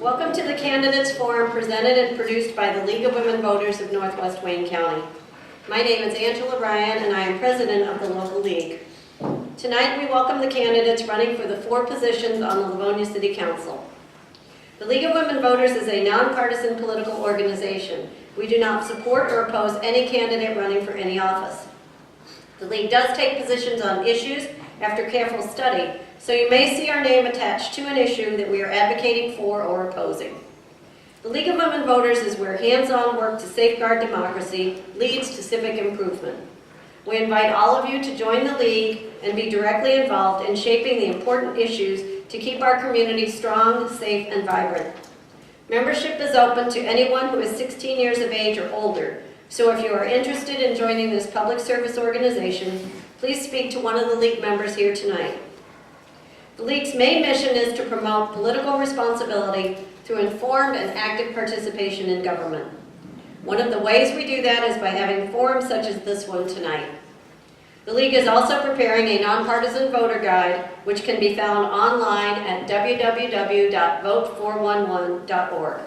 Welcome to the Candidates Forum presented and produced by the League of Women Voters of Northwest Wayne County. My name is Angela Ryan and I am president of the local league. Tonight we welcome the candidates running for the 4 positions on the Livonia City Council. The League of Women Voters is a nonpartisan political organization. We do not support or oppose any candidate running for any office. The league does take positions on issues after careful study, so you may see our name attached to an issue that we are advocating for or opposing. The League of Women Voters is where hands-on work to safeguard democracy leads to civic improvement. We invite all of you to join the league and be directly involved in shaping the important issues to keep our community strong, safe, and vibrant. Membership is open to anyone who is 16 years of age or older, so if you are interested in joining this public service organization, please speak to one of the league members here tonight. The league's main mission is to promote political responsibility through informed and active participation in government. One of the ways we do that is by having forums such as this one tonight. The league is also preparing a nonpartisan voter guide, which can be found online at www.vote411.org.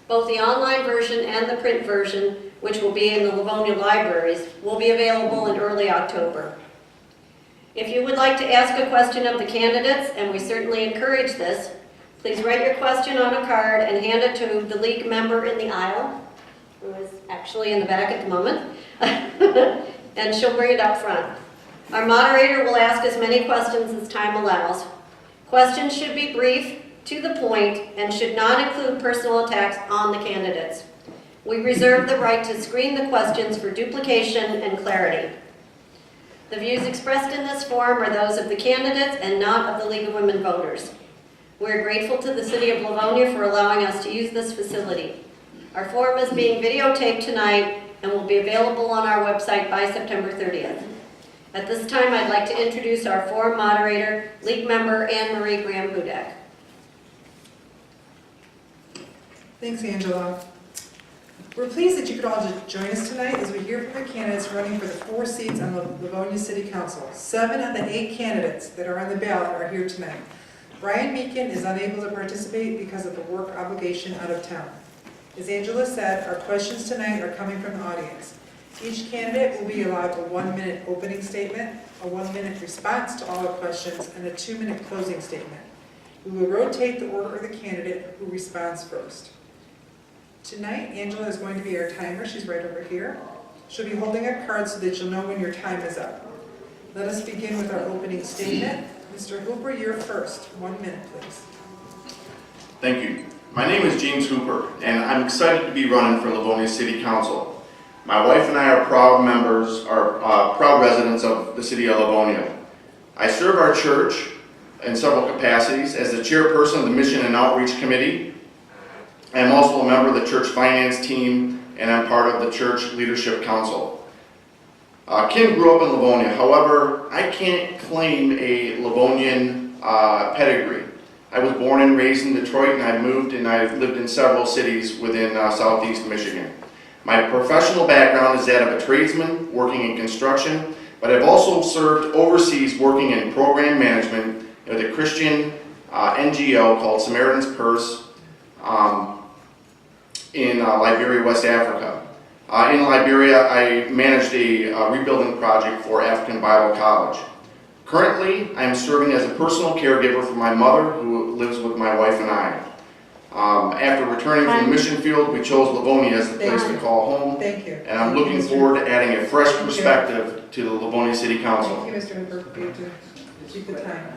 Both the online version and the print version, which will be in the Livonia libraries, will be available in early October. If you would like to ask a question of the candidates, and we certainly encourage this, please write your question on a card and hand it to the league member in the aisle, who is actually in the back at the moment, and she'll bring it up front. Our moderator will ask as many questions as time allows. Questions should be brief, to the point, and should not include personal attacks on the candidates. We reserve the right to screen the questions for duplication and clarity. The views expressed in this forum are those of the candidates and not of the League of Women Voters. We're grateful to the City of Livonia for allowing us to use this facility. Our forum is being videotaped tonight and will be available on our website by September 30th. At this time, I'd like to introduce our forum moderator, League member Anne Marie Graham-Hudak. Thanks, Angela. We're pleased that you could all join us tonight as we hear from the candidates running for the 4 seats on the Livonia City Council. 7 of the 8 candidates that are on the ballot are here tonight. Brian Meekin is unable to participate because of a work obligation out of town. As Angela said, our questions tonight are coming from the audience. Each candidate will be allowed a 1-minute opening statement, a 1-minute response to all the questions, and a 2-minute closing statement. We will rotate the order of the candidate who responds first. Tonight, Angela is going to be our timer. She's right over here. She'll be holding a card so that you'll know when your time is up. Let us begin with our opening statement. Mr. Hooper, you're first. 1 minute, please. Thank you. My name is James Hooper, and I'm excited to be running for Livonia City Council. My wife and I are proud residents of the city of Livonia. I serve our church in several capacities as the chairperson of the Mission and Outreach Committee. I'm also a member of the church finance team, and I'm part of the church leadership council. Kim grew up in Livonia. However, I can't claim a Livonian pedigree. I was born and raised in Detroit, and I've moved and I've lived in several cities within southeast Michigan. My professional background is that of a tradesman working in construction, but I've also served overseas working in program management with a Christian NGO called Samaritan's Purse in Liberia, West Africa. In Liberia, I managed a rebuilding project for African Bible College. Currently, I am serving as a personal caregiver for my mother, who lives with my wife and I. After returning from the mission field, we chose Livonia as the place to call home. Thank you. And I'm looking forward to adding a fresh perspective to the Livonia City Council. Thank you, Mr. Hooper, for you to keep the time.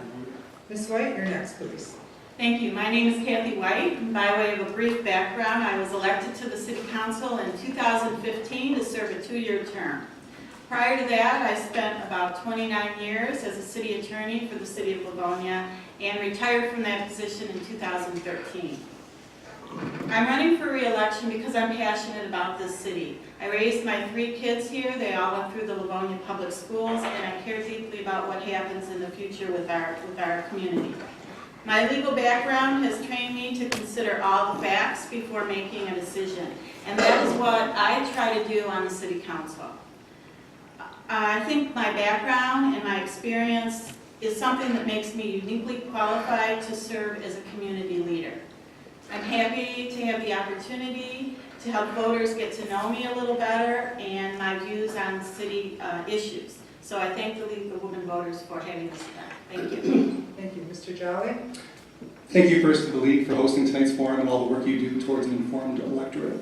Ms. White, you're next, please. Thank you. My name is Kathy White. By way of a brief background, I was elected to the City Council in 2015 to serve a 2-year term. Prior to that, I spent about 29 years as a city attorney for the City of Livonia and retired from that position in 2013. I'm running for re-election because I'm passionate about this city. I raised my 3 kids here. They all went through the Livonia Public Schools, and I care deeply about what happens in the future with our community. My legal background has trained me to consider all the facts before making a decision, and that is what I try to do on the City Council. I think my background and my experience is something that makes me uniquely qualified to serve as a community leader. I'm happy to have the opportunity to help voters get to know me a little better and my views on city issues. So I thank the League of Women Voters for having this event. Thank you. Thank you. Mr. Jolly? Thank you first to the League for hosting tonight's forum and all the work you do towards an informed electorate.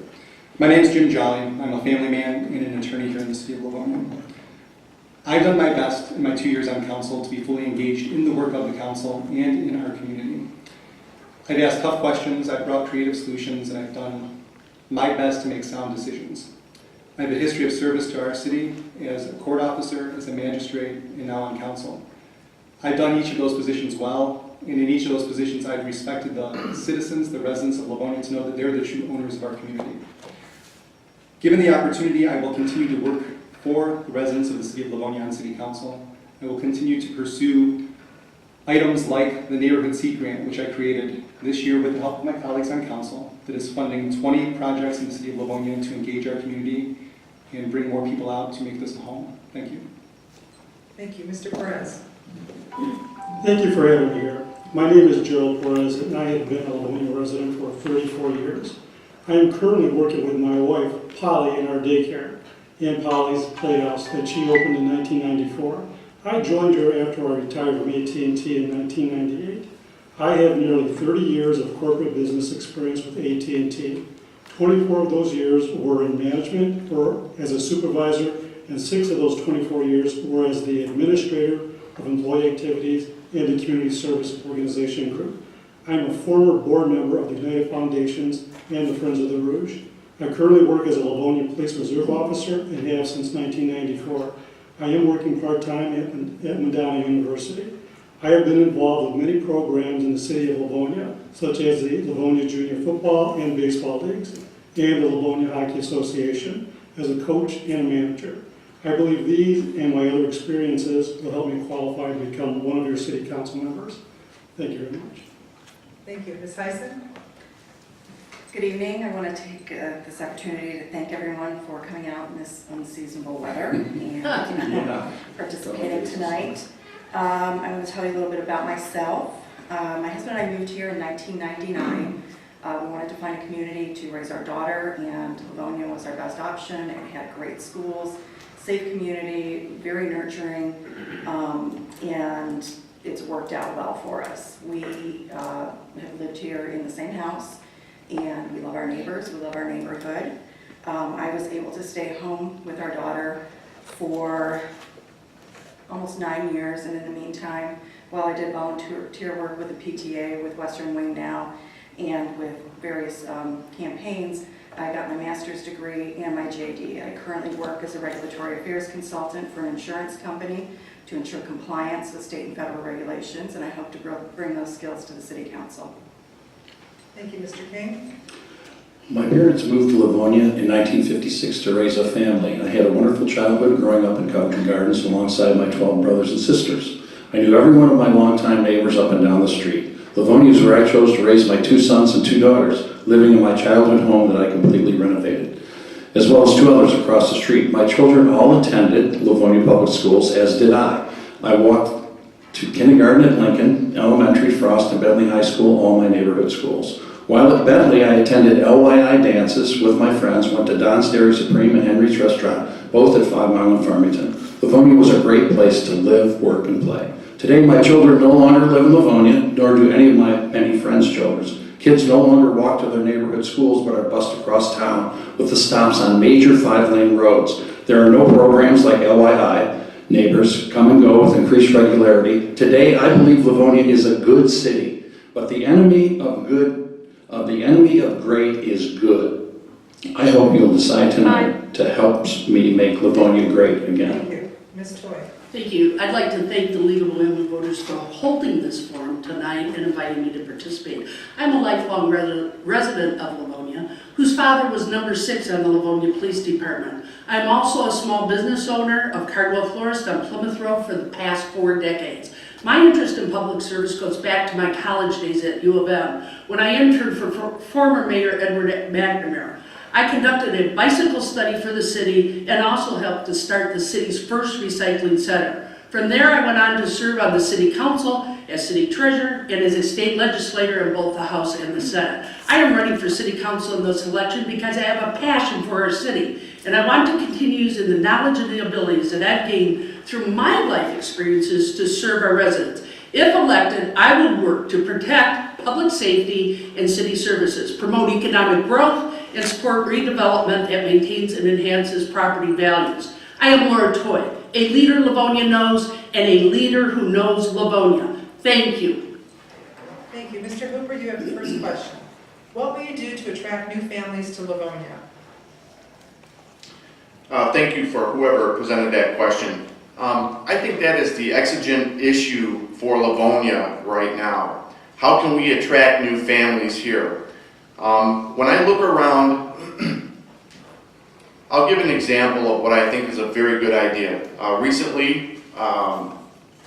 My name is Jim Jolly. I'm a family man and an attorney here in the city of Livonia. I've done my best in my 2 years on council to be fully engaged in the work of the council and in our community. I've asked tough questions, I've brought creative solutions, and I've done my best to make sound decisions. I have a history of service to our city as a court officer, as a magistrate, and now on council. I've done each of those positions well, and in each of those positions I've respected the citizens, the residents of Livonia, to know that they're the true owners of our community. Given the opportunity, I will continue to work for the residents of the city of Livonia on city council. I will continue to pursue items like the neighborhood seat grant, which I created this year with the help of my colleagues on council, that is funding 20 projects in the city of Livonia to engage our community and bring more people out to make this a home. Thank you. Thank you. Mr. Perez? Thank you for having me here. My name is Gerald Perez, and I have been a Livonia resident for 34 years. I am currently working with my wife, Polly, in our daycare and Polly's Playhouse that she opened in 1994. I joined her after I retired from AT&T in 1998. I have nearly 30 years of corporate business experience with AT&T. 24 of those years were in management or as a supervisor, and 6 of those 24 years were as the administrator of employee activities and the community service organization group. I am a former board member of the United Foundations and the Friends of the Rouge. I currently work as a Livonia Police Reserve Officer and have since 1994. I am working part-time at Madonna University. I have been involved with many programs in the city of Livonia, such as the Livonia Junior Football and Baseball Leagues and the Livonia Hockey Association as a coach and a manager. I believe these and my other experiences will help me qualify to become one of your city council members. Thank you very much. Thank you. Ms. Heisen? Good evening. I want to take this opportunity to thank everyone for coming out in this unseasonable weather and participating tonight. I want to tell you a little bit about myself. My husband and I moved here in 1999. We wanted to find a community to raise our daughter, and Livonia was our best option. It had great schools, safe community, very nurturing, and it's worked out well for us. We have lived here in the same house, and we love our neighbors, we love our neighborhood. I was able to stay home with our daughter for almost 9 years, and in the meantime, while I did volunteer work with the PTA, with Western Wing now, and with various campaigns, I got my master's degree and my JD. I currently work as a regulatory affairs consultant for an insurance company to ensure compliance with state and federal regulations, and I hope to bring those skills to the City Council. Thank you. Mr. King? My parents moved to Livonia in 1956 to raise a family. I had a wonderful childhood growing up in Coventry Gardens alongside my 12 brothers and sisters. I knew every one of my longtime neighbors up and down the street. Livonia is where I chose to raise my 2 sons and 2 daughters, living in my childhood home that I completely renovated, as well as 2 others across the street. My children all attended Livonia Public Schools, as did I. I walked to kindergarten at Lincoln, elementary, Frost, and Bentley High School, all my neighborhood schools. While at Bentley, I attended LYI dances with my friends, went to Don's Dairy Supreme and Henry's Restaurant, both at 5 Mile and Farmington. Livonia was a great place to live, work, and play. Today, my children no longer live in Livonia, nor do any of my many friends' children. Kids no longer walk to their neighborhood schools, but are bused across town with the stops on major 5-lane roads. There are no programs like LYI. Neighbors come and go with increased regularity. Today, I believe Livonia is a good city, but the enemy of great is good. I hope you'll decide tonight to help me make Livonia great again. Thank you. Ms. Toy? Thank you. I'd like to thank the League of Women Voters for holding this forum tonight and inviting me to participate. I'm a lifelong resident of Livonia, whose father was number 6 on the Livonia Police Department. I'm also a small business owner of Cardwell Florist on Plymouth Road for the past 4 decades. My interest in public service goes back to my college days at U of M, when I interned for former Mayor Edward McNamara. I conducted a bicycle study for the city and also helped to start the city's first recycling center. From there, I went on to serve on the City Council as city treasurer, and as a state legislator in both the House and the Senate. I am running for city council in this election because I have a passion for our city, and I want to continue using the knowledge and the abilities that I've gained through my life experiences to serve our residents. If elected, I will work to protect public safety and city services, promote economic growth, and support redevelopment that maintains and enhances property values. I am Laura Toy, a leader Livonia knows and a leader who knows Livonia. Thank you. Thank you. Mr. Hooper, you have the first question. What will you do to attract new families to Livonia? Thank you for whoever presented that question. I think that is the exigent issue for Livonia right now. How can we attract new families here? When I look around, I'll give an example of what I think is a very good idea. Recently,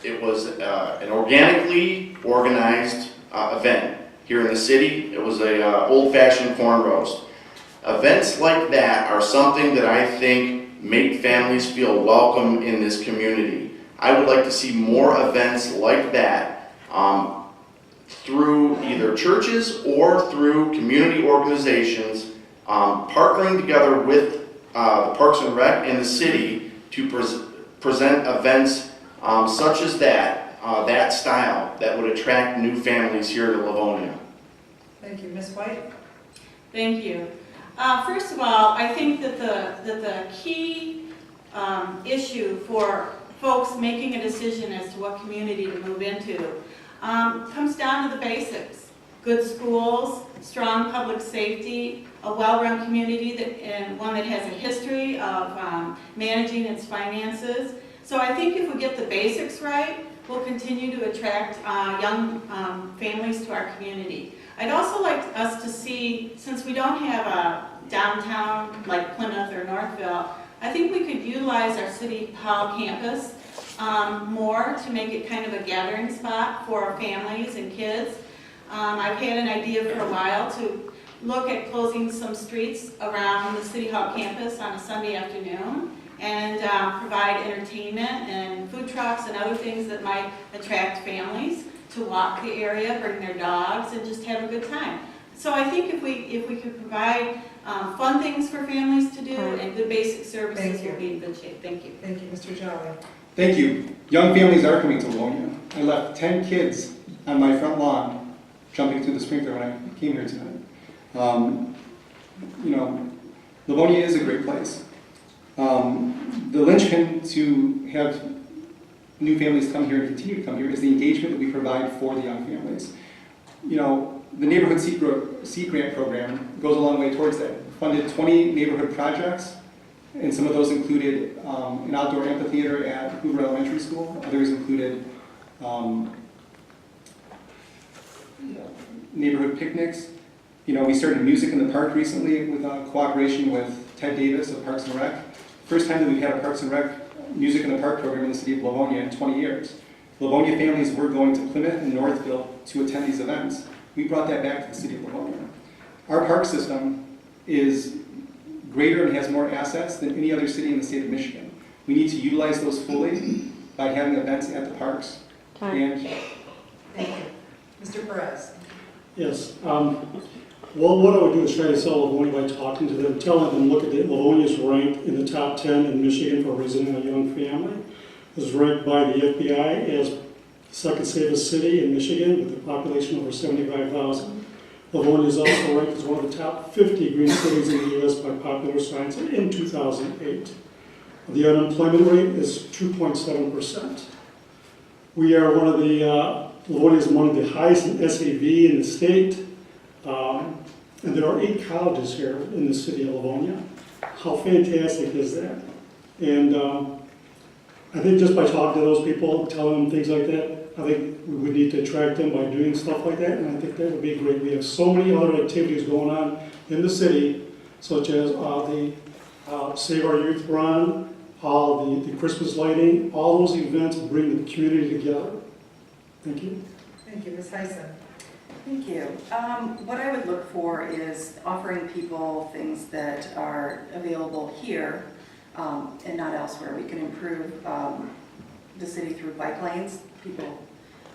it was an organically organized event here in the city. It was a old-fashioned corn roast. Events like that are something that I think make families feel welcome in this community. I would like to see more events like that through either churches or through community organizations partnering together with the Parks and Rec and the city to present events such as that, that style, that would attract new families here to Livonia. Thank you. Ms. White? Thank you. First of all, I think that the key issue for folks making a decision as to what community to move into comes down to the basics. Good schools, strong public safety, a well-run community, and one that has a history of managing its finances. So I think if we get the basics right, we'll continue to attract young families to our community. I'd also like us to see, since we don't have a downtown like Plymouth or Northville, I think we could utilize our City Hall campus more to make it kind of a gathering spot for families and kids. I've had an idea for a while to look at closing some streets around the City Hall campus on a Sunday afternoon and provide entertainment and food trucks and other things that might attract families to walk the area, bring their dogs, and just have a good time. So I think if we could provide fun things for families to do and good basic services, we'll be in good shape. Thank you. Thank you. Mr. Jolly? Thank you. Young families are coming to Livonia. I left 10 kids on my front lawn jumping through the sprinkler when I came here tonight. You know, Livonia is a great place. The linchpin to have new families come here and continue to come here is the engagement that we provide for the young families. You know, the Neighborhood Seat Grant program goes a long way towards that. Funded 20 neighborhood projects, and some of those included an outdoor amphitheater at Hoover Elementary School. Others included neighborhood picnics. You know, we started music in the park recently with cooperation with Ted Davis of Parks and Rec. First time that we've had a Parks and Rec Music in the Park program in the city of Livonia in 20 years. Livonia families were going to Plymouth and Northville to attend these events. We brought that back to the city of Livonia. Our park system is greater and has more assets than any other city in the state of Michigan. We need to utilize those fully by having events at the parks. And Thank you. Mr. Perez? Yes. Well, what I would do is try to sell Livonia by talking to them, telling them, look at it, Livonia's ranked in the top 10 in Michigan for raising a young family. It was ranked by the FBI as the second safest city in Michigan with a population over 75,000. Livonia is also ranked as one of the top 50 green cities in the U.S. by Popular Science in 2008. The unemployment rate is 2.7%. We are one of the, Livonia is among the highest in SAV in the state. And there are 8 colleges here in the city of Livonia. How fantastic is that? And I think just by talking to those people, telling them things like that, I think we would need to attract them by doing stuff like that, and I think that would be great. We have so many other activities going on in the city, such as the Save Our Youth Run, the Christmas lighting. All those events bring the community together. Thank you. Thank you. Ms. Heisen? Thank you. What I would look for is offering people things that are available here and not elsewhere. We can improve the city through bike lanes. People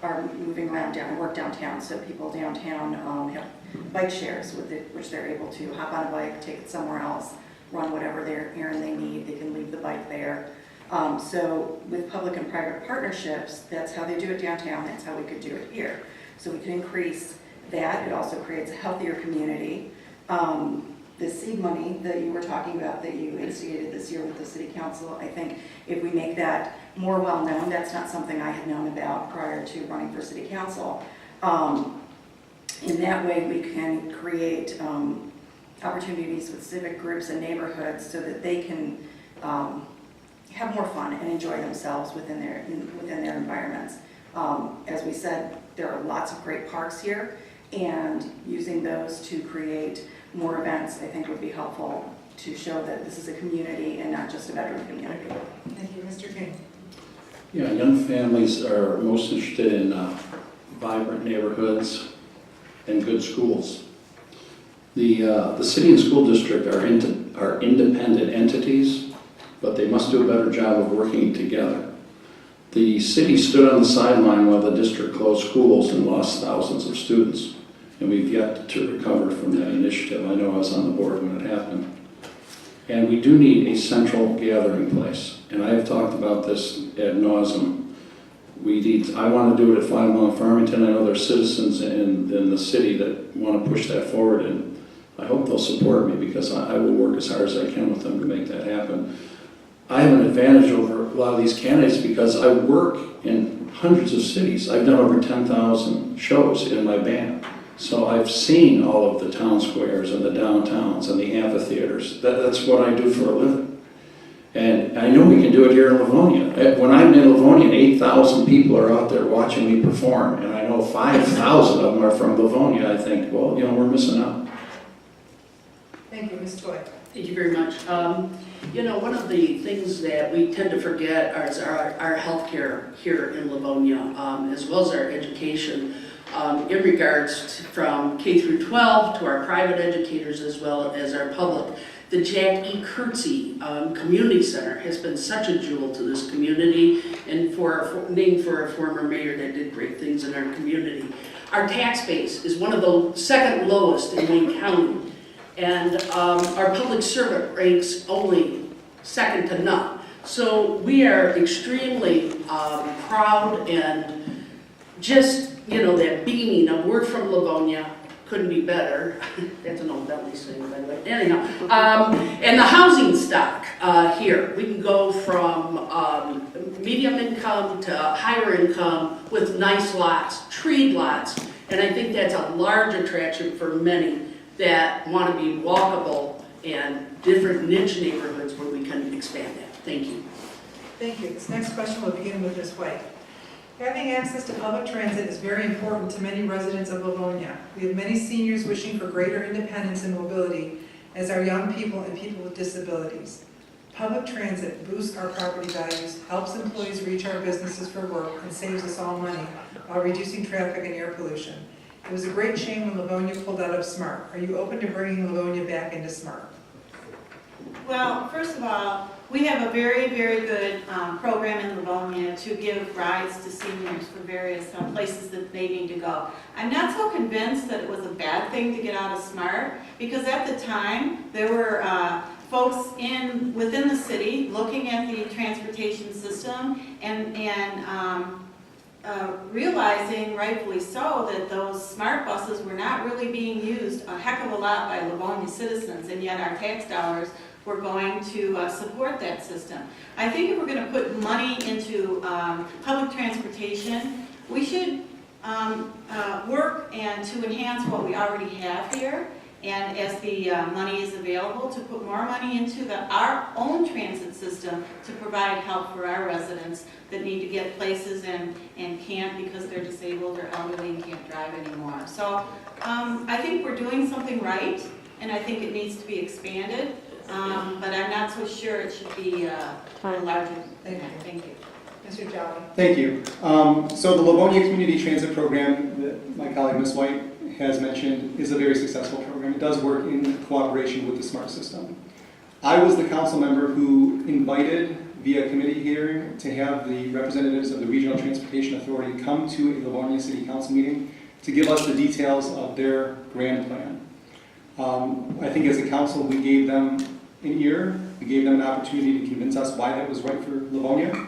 are moving around down, work downtown, so people downtown have bike shares which they're able to hop on a bike, take it somewhere else, run whatever their errand they need, they can leave the bike there. So with public and private partnerships, that's how they do it downtown, that's how we could do it here. So we can increase that. It also creates a healthier community. The seed money that you were talking about that you instigated this year with the City Council, I think if we make that more well-known, that's not something I had known about prior to running for City Council. In that way, we can create opportunities with civic groups and neighborhoods so that they can have more fun and enjoy themselves within their environments. As we said, there are lots of great parks here, and using those to create more events, I think, would be helpful to show that this is a community and not just a veteran community. Thank you, Mr. King. Yeah, young families are most interested in vibrant neighborhoods and good schools. The city and school district are independent entities, but they must do a better job of working together. The city stood on the sideline while the district closed schools and lost thousands of students, and we've yet to recover from that initiative. I know I was on the board when it happened. And we do need a central gathering place, and I have talked about this ad nauseum. I want to do it at 5 Mile Farmington. I know there are citizens in the city that want to push that forward, and I hope they'll support me because I will work as hard as I can with them to make that happen. I have an advantage over a lot of these candidates because I work in hundreds of cities. I've done over 10,000 shows in my band. So I've seen all of the town squares and the downtowns and the amphitheaters. That's what I do for a living. And I know we can do it here in Livonia. When I'm in Livonia, 8,000 people are out there watching me perform, and I know 5,000 of them are from Livonia. I think, well, we're missing out. Thank you, Ms. Toy. Thank you very much. One of the things that we tend to forget is our health care here in Livonia, as well as our education, in regards from K through 12 to our private educators as well as our public. The Jack E. Kurtze Community Center has been such a jewel to this community, and named for a former mayor that did great things in our community. Our tax base is one of the second lowest in Wayne County. And our public servant ranks only second to none. So we are extremely proud and just, that beaming of we're from Livonia, couldn't be better. That's an old Bentley thing, by the way. Anyhow, and the housing stock here, we can go from medium income to higher income with nice lots, treed lots, and I think that's a large attraction for many that want to be walkable and different niche neighborhoods where we can expand that. Thank you. Thank you. This next question will begin with Ms. White. Having access to public transit is very important to many residents of Livonia. We have many seniors wishing for greater independence and mobility, as are young people and people with disabilities. Public transit boosts our property values, helps employees reach our businesses for work, and saves us all money while reducing traffic and air pollution. It was a great shame when Livonia pulled out of SMART. Are you open to bringing Livonia back into SMART? Well, first of all, we have a very, very good program in Livonia to give rides to seniors for various places that they need to go. I'm not so convinced that it was a bad thing to get out of SMART, because at the time there were folks within the city looking at the transportation system and realizing, rightfully so, that those SMART buses were not really being used a heck of a lot by Livonia citizens, and yet our tax dollars were going to support that system. I think if we're going to put money into public transportation, we should work to enhance what we already have here, and as the money is available, to put more money into our own transit system to provide help for our residents that need to get places and can't because they're disabled or elderly and can't drive anymore. So I think we're doing something right, and I think it needs to be expanded, but I'm not so sure it should be a larger. Thank you. Thank you. Mr. Jolly. Thank you. So the Livonia Community Transit Program that my colleague Ms. White has mentioned is a very successful program. It does work in cooperation with the SMART system. I was the council member who invited via committee hearing to have the representatives of the Regional Transportation Authority come to a Livonia City Council meeting to give us the details of their grand plan. I think as a council, we gave them an ear, we gave them an opportunity to convince us why that was right for Livonia,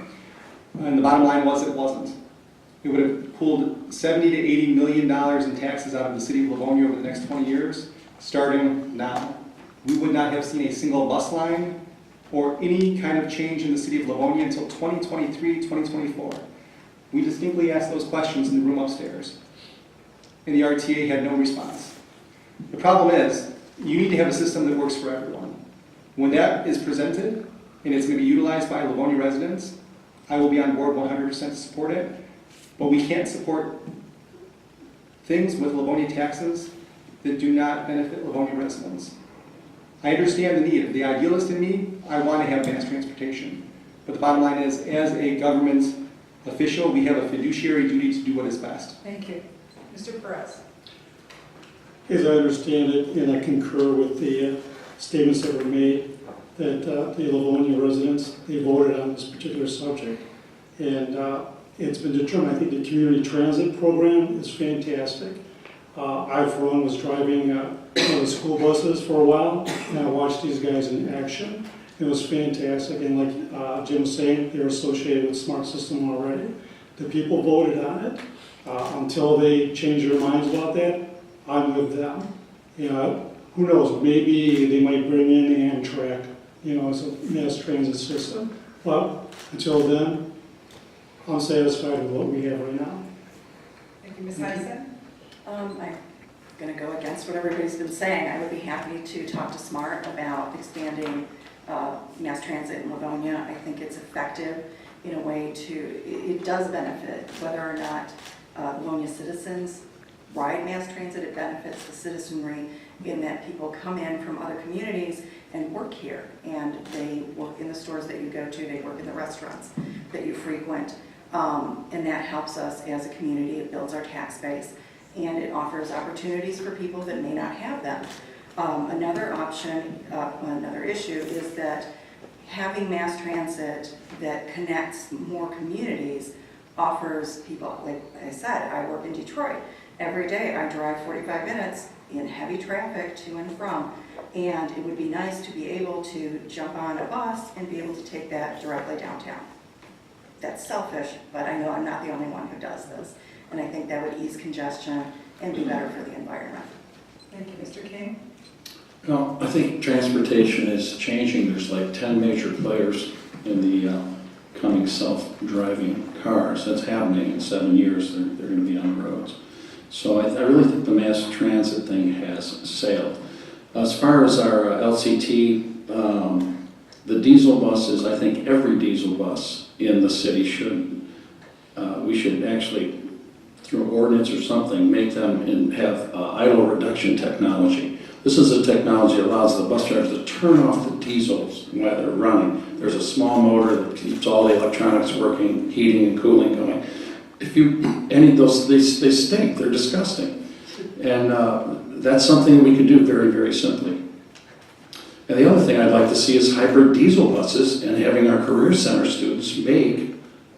and the bottom line was it wasn't. It would have pulled $70 to $80 million in taxes out of the city of Livonia over the next 20 years, starting now. We would not have seen a single bus line or any kind of change in the city of Livonia until 2023, 2024. We distinctly asked those questions in the room upstairs, and the RTA had no response. The problem is, you need to have a system that works for everyone. When that is presented, and it's going to be utilized by Livonia residents, I will be on board 100% to support it, but we can't support things with Livonia taxes that do not benefit Livonia residents. I understand the need. The idealist in me, I want to have mass transportation. But the bottom line is, as a government official, we have a fiduciary duty to do what is best. Thank you. Mr. Perez. As I understand it, and I concur with the statements that were made, that the Livonia residents, they voted on this particular subject. And it's been determined, I think the community transit program is fantastic. I, for one, was driving one of the school buses for a while, and I watched these guys in action. It was fantastic, and like Jim was saying, they're associated with Smart System already. The people voted on it. Until they change their minds about that, I'm with them. You know, who knows, maybe they might bring in Amtrak, you know, as a mass transit system. But until then, I'm satisfied with what we have right now. Thank you, Ms. Heisen. I'm going to go against what everybody's been saying. I would be happy to talk to SMART about expanding mass transit in Livonia. I think it's effective in a way to, it does benefit whether or not Livonia citizens ride mass transit. It benefits the citizenry in that people come in from other communities and work here, and they work in the stores that you go to, they work in the restaurants that you frequent, and that helps us as a community. It builds our tax base, and it offers opportunities for people that may not have them. Another option, another issue is that having mass transit that connects more communities offers people, like I said, I work in Detroit. Every day I drive 45 minutes in heavy traffic to and from, and it would be nice to be able to jump on a bus and be able to take that directly downtown. That's selfish, but I know I'm not the only one who does this, and I think that would ease congestion and be better for the environment. Thank you, Mr. King. No, I think transportation is changing. There's like 10 major players in the coming self-driving cars. That's happening in 7 years. They're going to be on the roads. So I really think the mass transit thing has sailed. As far as our LCT, the diesel buses, I think every diesel bus in the city should, we should actually, through ordinance or something, make them and have idle reduction technology. This is a technology that allows the bus drivers to turn off the diesels while they're running. There's a small motor that keeps all the electronics working, heating and cooling going. If you, any of those, they stink, they're disgusting. And that's something we can do very, very simply. And the other thing I'd like to see is hybrid diesel buses and having our career center students make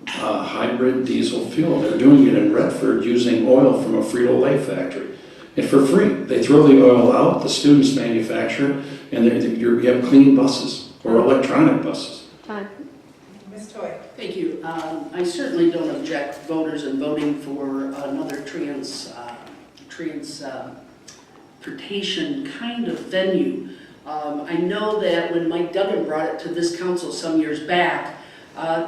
hybrid diesel fuel. They're doing it in Redford using oil from a Frito-Lay factory. And for free, they throw the oil out, the students manufacture, and you have clean buses or electronic buses. Ms. Toy. Thank you. I certainly don't object voters in voting for another transportation kind of venue. I know that when Mike Duggan brought it to this council some years back,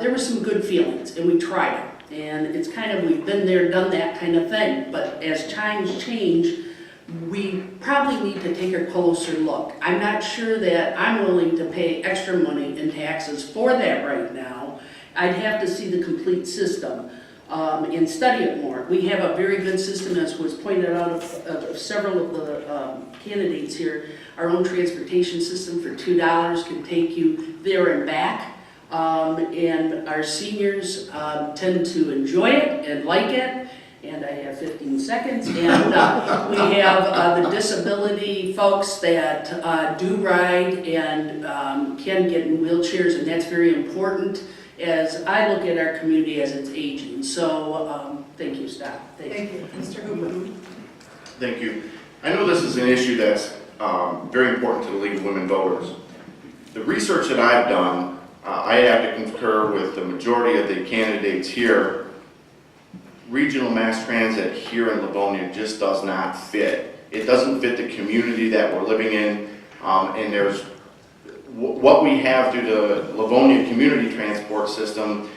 there were some good feelings, and we tried it. And it's kind of, we've been there, done that kind of thing. But as times change, we probably need to take a closer look. I'm not sure that I'm willing to pay extra money in taxes for that right now. I'd have to see the complete system and study it more. We have a very good system, as was pointed out of several of the candidates here. Our own transportation system for $2 can take you there and back. And our seniors tend to enjoy it and like it, and I have 15 seconds. And we have the disability folks that do ride and can get in wheelchairs, and that's very important as I look at our community as it's aging. So thank you, staff. Thank you. Mr. Hooper. Thank you. I know this is an issue that's very important to the League of Women Voters. The research that I've done, I have to concur with the majority of the candidates here. Regional mass transit here in Livonia just does not fit. It doesn't fit the community that we're living in, and there's what we have through the Livonia community transport system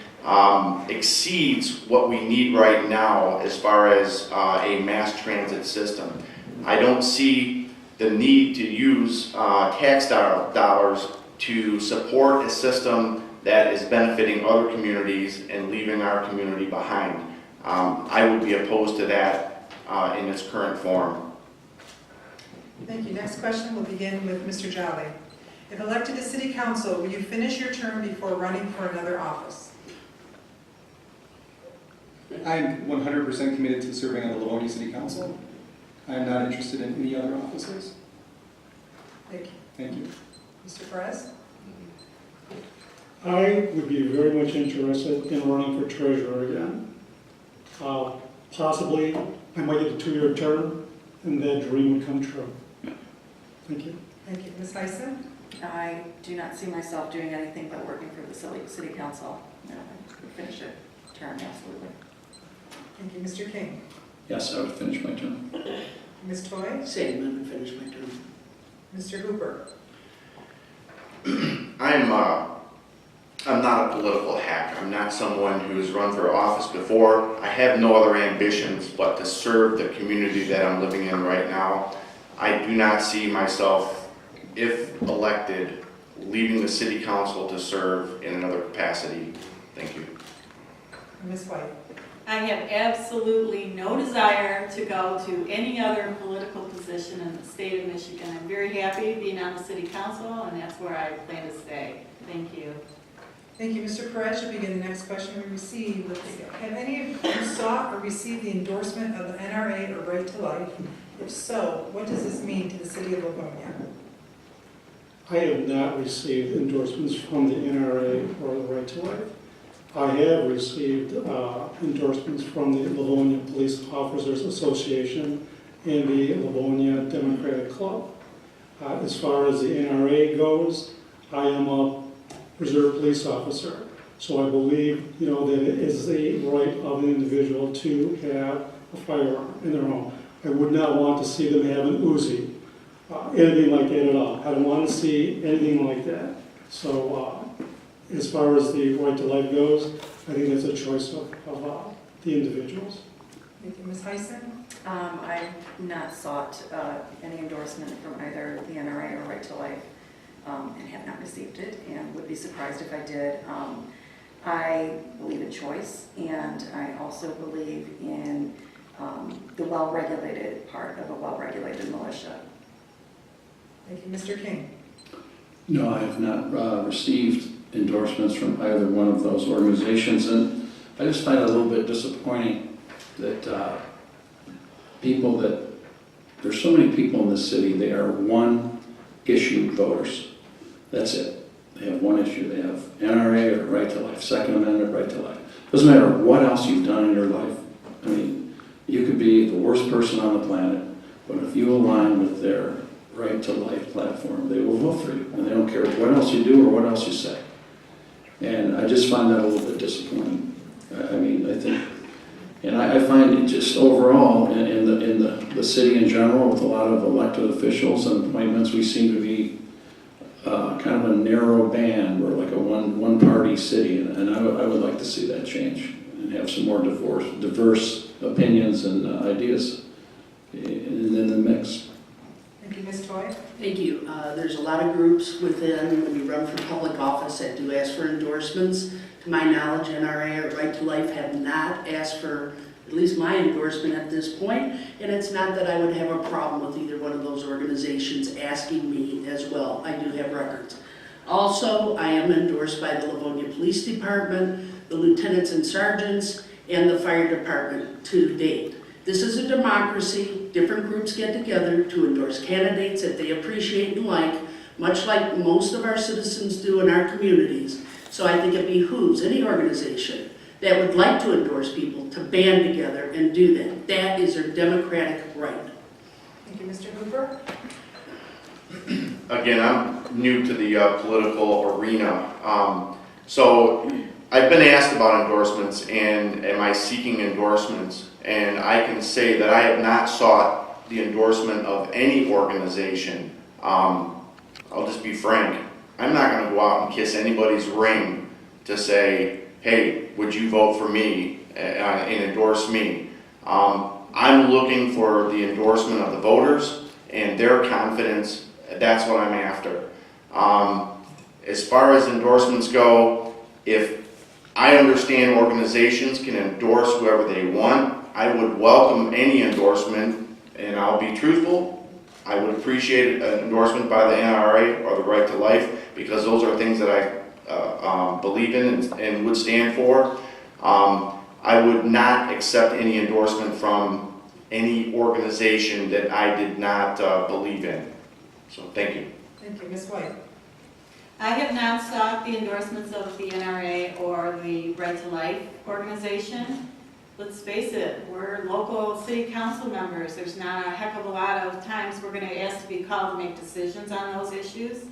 exceeds what we need right now as far as a mass transit system. I don't see the need to use tax dollars to support a system that is benefiting other communities and leaving our community behind. I would be opposed to that in its current form. Thank you. Next question will begin with Mr. Jolly. If elected to City Council, will you finish your term before running for another office? I'm 100% committed to serving on the Livonia City Council. I am not interested in any other offices. Thank you. Thank you. Mr. Perez? I would be very much interested in running for treasurer again. Possibly, I might get a 2-year term, and that dream would come true. Thank you. Thank you. Ms. Heisen? I do not see myself doing anything but working for the city council. No, I would finish a term, absolutely. Thank you. Mr. King? Yes, I would finish my term. Ms. Toy? Same, I'm gonna finish my term. Mr. Hooper? I'm not a political hack. I'm not someone who's run for office before. I have no other ambitions but to serve the community that I'm living in right now. I do not see myself, if elected, leaving the city council to serve in another capacity. Thank you. Ms. White? I have absolutely no desire to go to any other political position in the state of Michigan. I'm very happy being on the city council, and that's where I plan to stay. Thank you. Thank you. Mr. Perez, you'll begin the next question we received. Have any of you sought or received the endorsement of the NRA or Right to Life? If so, what does this mean to the city of Livonia? I have not received endorsements from the NRA or the Right to Life. I have received endorsements from the Livonia Police Officers Association and the Livonia Democratic Club. As far as the NRA goes, I am a reserve police officer, so I believe, that it is the right of an individual to have a firearm in their home. I would not want to see them have an Uzi, anything like that at all. I don't want to see anything like that. So as far as the Right to Life goes, I think that's a choice of the individuals. Thank you. Ms. Heisen? I've not sought any endorsement from either the NRA or Right to Life, and have not received it, and would be surprised if I did. I believe in choice, and I also believe in the well-regulated part of a well-regulated militia. Thank you. Mr. King? No, I have not received endorsements from either one of those organizations, and I just find it a little bit disappointing that there's so many people in this city, they are one-issue voters. That's it. They have one issue. They have NRA or Right to Life, Second Amendment, Right to Life. Doesn't matter what else you've done in your life. I mean, you could be the worst person on the planet, but if you align with their Right to Life platform, they will vote for you, and they don't care what else you do or what else you say. And I just find that a little bit disappointing. I find it just overall in the city in general, with a lot of elected officials and appointments, we seem to be kind of a narrow band. We're like a one-party city, and I would like to see that change and have some more diverse opinions and ideas in the mix. Thank you. Ms. Toy? Thank you. There's a lot of groups within, when you run for public office, that do ask for endorsements. To my knowledge, NRA or Right to Life have not asked for at least my endorsement at this point, and it's not that I would have a problem with either one of those organizations asking me as well. I do have records. Also, I am endorsed by the Livonia Police Department, the lieutenants and sergeants, and the fire department to date. This is a democracy. Different groups get together to endorse candidates that they appreciate and like, much like most of our citizens do in our communities. So I think it behooves any organization that would like to endorse people to band together and do that. That is their democratic right. Thank you, Mr. Hooper. Again, I'm new to the political arena. So I've been asked about endorsements and am I seeking endorsements? And I can say that I have not sought the endorsement of any organization. I'll just be frank. I'm not going to go out and kiss anybody's ring to say, hey, would you vote for me and endorse me? I'm looking for the endorsement of the voters and their confidence. That's what I'm after. As far as endorsements go, if I understand organizations can endorse whoever they want, I would welcome any endorsement, and I'll be truthful. I would appreciate an endorsement by the NRA or the Right to Life, because those are things that I believe in and would stand for. I would not accept any endorsement from any organization that I did not believe in. So thank you. Thank you, Ms. White. I have not sought the endorsements of the NRA or the Right to Life organization. Let's face it, we're local city council members. There's not a heck of a lot of times we're going to ask to be called to make decisions on those issues.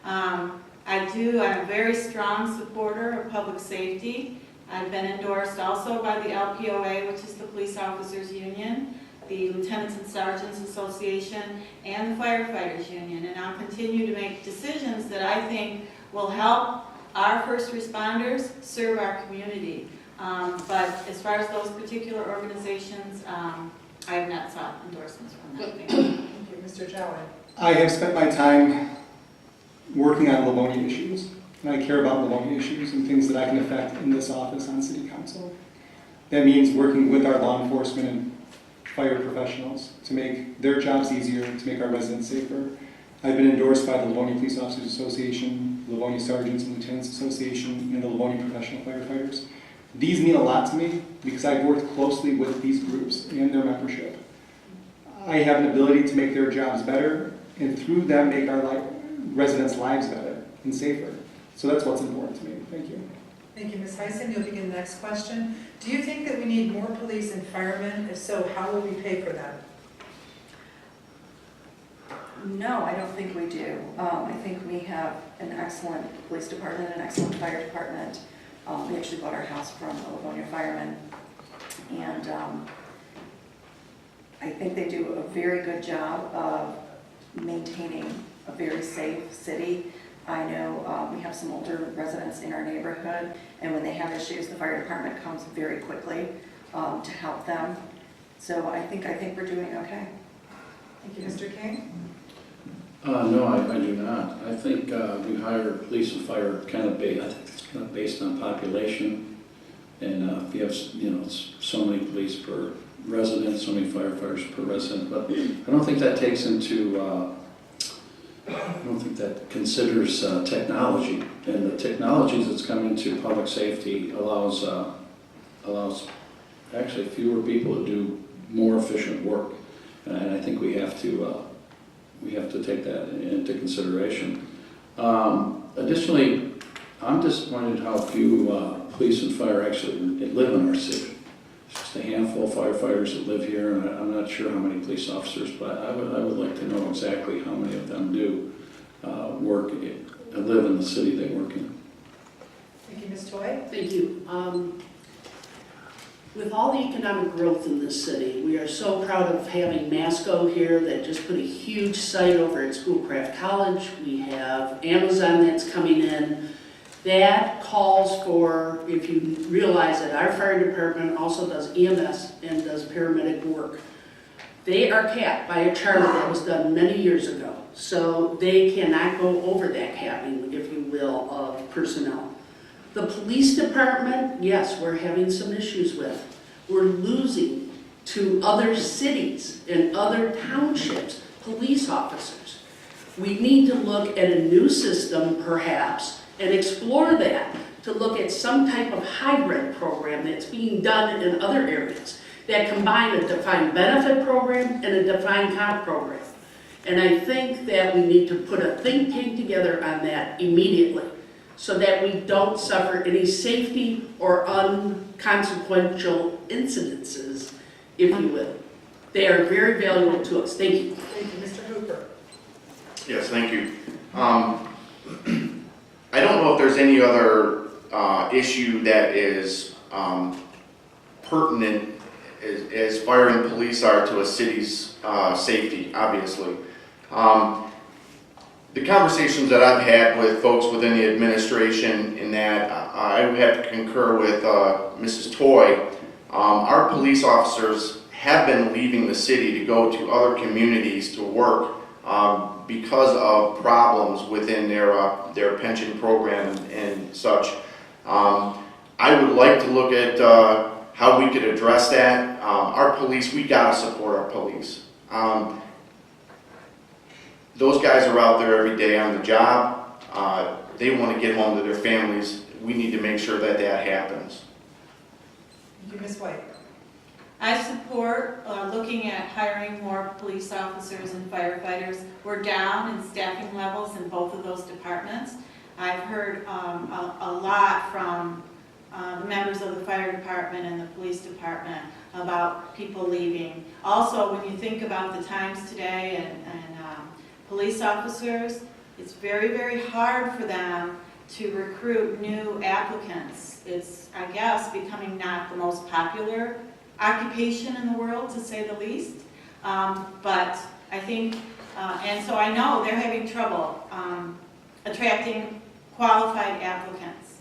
I'm a very strong supporter of public safety. I've been endorsed also by the LPOA, which is the Police Officers Union, the Lieutenants and Sergeants Association, and the Firefighters Union. And I'll continue to make decisions that I think will help our first responders serve our community. But as far as those particular organizations, I have not sought endorsements from them. Thank you. Thank you, Mr. Jolly. I have spent my time working on Livonia issues, and I care about Livonia issues and things that I can affect in this office on City Council. That means working with our law enforcement and fire professionals to make their jobs easier, to make our residents safer. I've been endorsed by the Livonia Police Officers Association, Livonia Sergeants and Lieutenants Association, and the Livonia Professional Firefighters. These mean a lot to me because I've worked closely with these groups and their membership. I have an ability to make their jobs better, and through them make our residents' lives better and safer. So that's what's important to me. Thank you. Thank you, Ms. Heisen. You'll begin the next question. Do you think that we need more police and firemen? If so, how will we pay for them? No, I don't think we do. I think we have an excellent police department, an excellent fire department. We actually bought our house from a Livonia fireman. And I think they do a very good job of maintaining a very safe city. I know we have some older residents in our neighborhood, and when they have issues, the fire department comes very quickly to help them. So I think we're doing okay. Thank you, Mr. King. No, I do not. I think we hire police and fire kind of based on population, and if you have so many police per resident, so many firefighters per resident, but I don't think that takes into I don't think that considers technology, and the technologies that's coming to public safety allows actually fewer people to do more efficient work, and I think we have to take that into consideration. Additionally, I'm disappointed how few police and fire actually live in our city. It's just a handful of firefighters that live here, and I'm not sure how many police officers, but I would like to know exactly how many of them do work and live in the city they work in. Thank you, Ms. Toy. Thank you. With all the economic growth in this city, we are so proud of having Masco here that just put a huge site over at Schoolcraft College. We have Amazon that's coming in. That calls for, if you realize that our fire department also does EMS and does paramedic work. They are capped by a charter that was done many years ago. So they cannot go over that capping, if you will, of personnel. The police department, yes, we're having some issues with. We're losing to other cities and other townships police officers. We need to look at a new system, perhaps, and explore that to look at some type of hybrid program that's being done in other areas that combine a defined benefit program and a defined comp program. And I think that we need to put a think tank together on that immediately so that we don't suffer any safety or unconsequential incidences, if you will. They are very valuable to us. Thank you. Thank you, Mr. Hooper. Yes, thank you. I don't know if there's any other issue that is pertinent as fire and police are to a city's safety, obviously. The conversations that I've had with folks within the administration in that I would have to concur with Mrs. Toy. Our police officers have been leaving the city to go to other communities to work because of problems within their pension program and such. I would like to look at how we could address that. Our police, we gotta support our police. Those guys are out there every day on the job. They want to get home to their families. We need to make sure that that happens. Thank you, Ms. White. I support looking at hiring more police officers and firefighters. We're down in staffing levels in both of those departments. I've heard a lot from the members of the fire department and the police department about people leaving. Also, when you think about the times today and police officers, it's very, very hard for them to recruit new applicants. It's, I guess, becoming not the most popular occupation in the world, to say the least. But I think, and so I know they're having trouble attracting qualified applicants.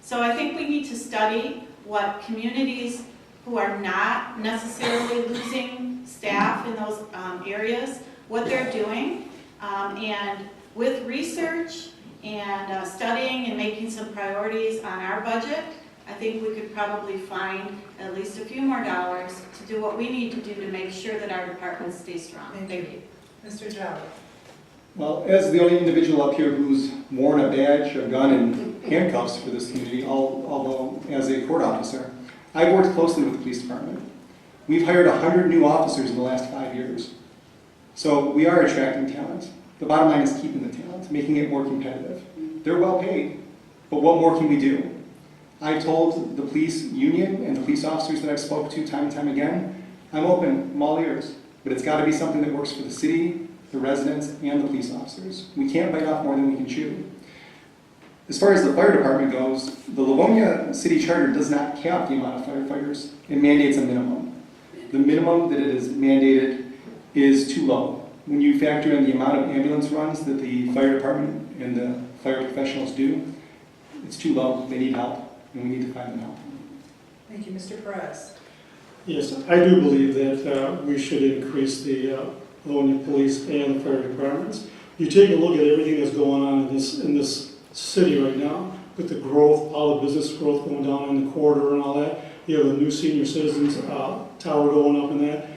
So I think we need to study what communities who are not necessarily losing staff in those areas, what they're doing. And with research and studying and making some priorities on our budget, I think we could probably find at least a few more dollars to do what we need to do to make sure that our departments stay strong. Thank you. Mr. Jolly. Well, as the only individual up here who's worn a badge, a gun, and handcuffs for this community, although as a court officer, I've worked closely with the police department. We've hired 100 new officers in the last 5 years. So we are attracting talent. The bottom line is keeping the talent, making it more competitive. They're well paid, but what more can we do? I've told the police union and the police officers that I've spoke to time and time again, I'm open, I'm all ears, but it's got to be something that works for the city, the residents, and the police officers. We can't bite off more than we can chew. As far as the fire department goes, the Livonia City Charter does not cap the amount of firefighters. It mandates a minimum. The minimum that it is mandated is too low. When you factor in the amount of ambulance runs that the fire department and the fire professionals do, it's too low. They need help, and we need to find them help. Thank you, Mr. Perez. Yes, I do believe that we should increase the Livonia Police and the fire departments. You take a look at everything that's going on in this city right now, with the growth, all the business growth going down in the corridor and all that. You have the new senior citizens tower going up and that.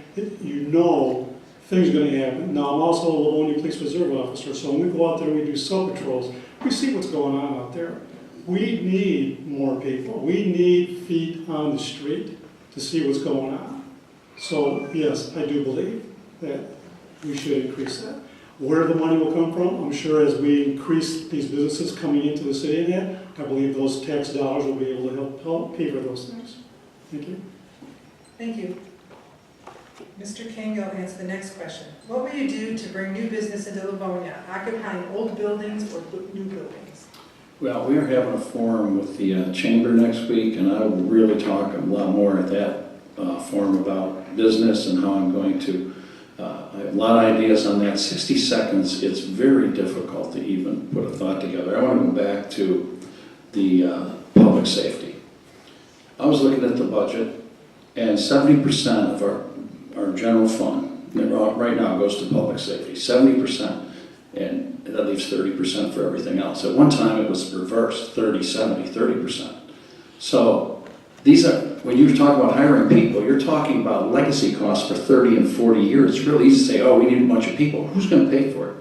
You know things are going to happen. Now, I'm also a Livonia Police Reserve officer, so when we go out there and we do cell patrols, we see what's going on out there. We need more people. We need feet on the street to see what's going on. So, yes, I do believe that we should increase that. Where the money will come from, I'm sure as we increase these businesses coming into the city and that, I believe those tax dollars will be able to help pay for those things. Thank you. Thank you. Mr. King, you'll answer the next question. What will you do to bring new business into Livonia, occupying old buildings or new buildings? Well, we are having a forum with the chamber next week, and I will really talk a lot more at that forum about business and how I'm going to, I have a lot of ideas on that. 60 seconds, it's very difficult to even put a thought together. I want to go back to the public safety. I was looking at the budget, and 70% of our general fund right now goes to public safety, 70%, and that leaves 30% for everything else. At one time it was reversed, 30, 70, 30%. So these are, when you talk about hiring people, you're talking about legacy costs for 30 and 40 years. It's really easy to say, oh, we need a bunch of people. Who's going to pay for it?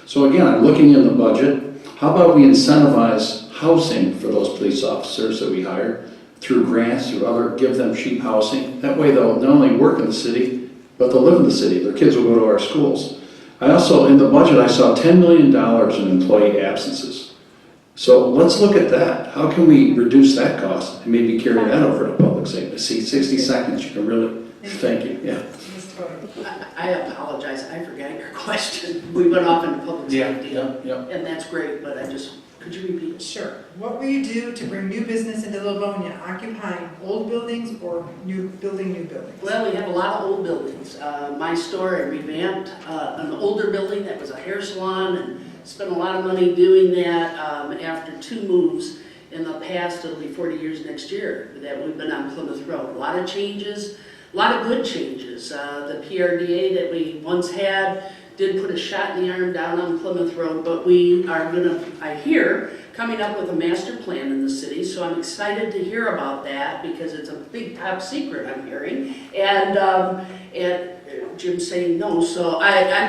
So again, I'm looking in the budget. How about we incentivize housing for those police officers that we hire through grants, through other, give them cheap housing. That way they'll not only work in the city, but they'll live in the city. Their kids will go to our schools. I also, in the budget, I saw $10 million in employee absences. So let's look at that. How can we reduce that cost and maybe carry that over to public safety? See, 60 seconds, you can really, thank you, yeah. I apologize, I forgot your question. We went off into public safety. And that's great, but could you repeat it? Sure. What will you do to bring new business into Livonia, occupying old buildings or building new buildings? Well, we have a lot of old buildings. My store, I revamped an older building that was a hair salon and spent a lot of money doing that after 2 moves in the past. It'll be 40 years next year that we've been on Plymouth Road. A lot of changes, a lot of good changes. The PRDA that we once had did put a shot in the arm down on Plymouth Road, but we are I hear, coming up with a master plan in the city, so I'm excited to hear about that because it's a big top secret I'm hearing. And Jim's saying no, so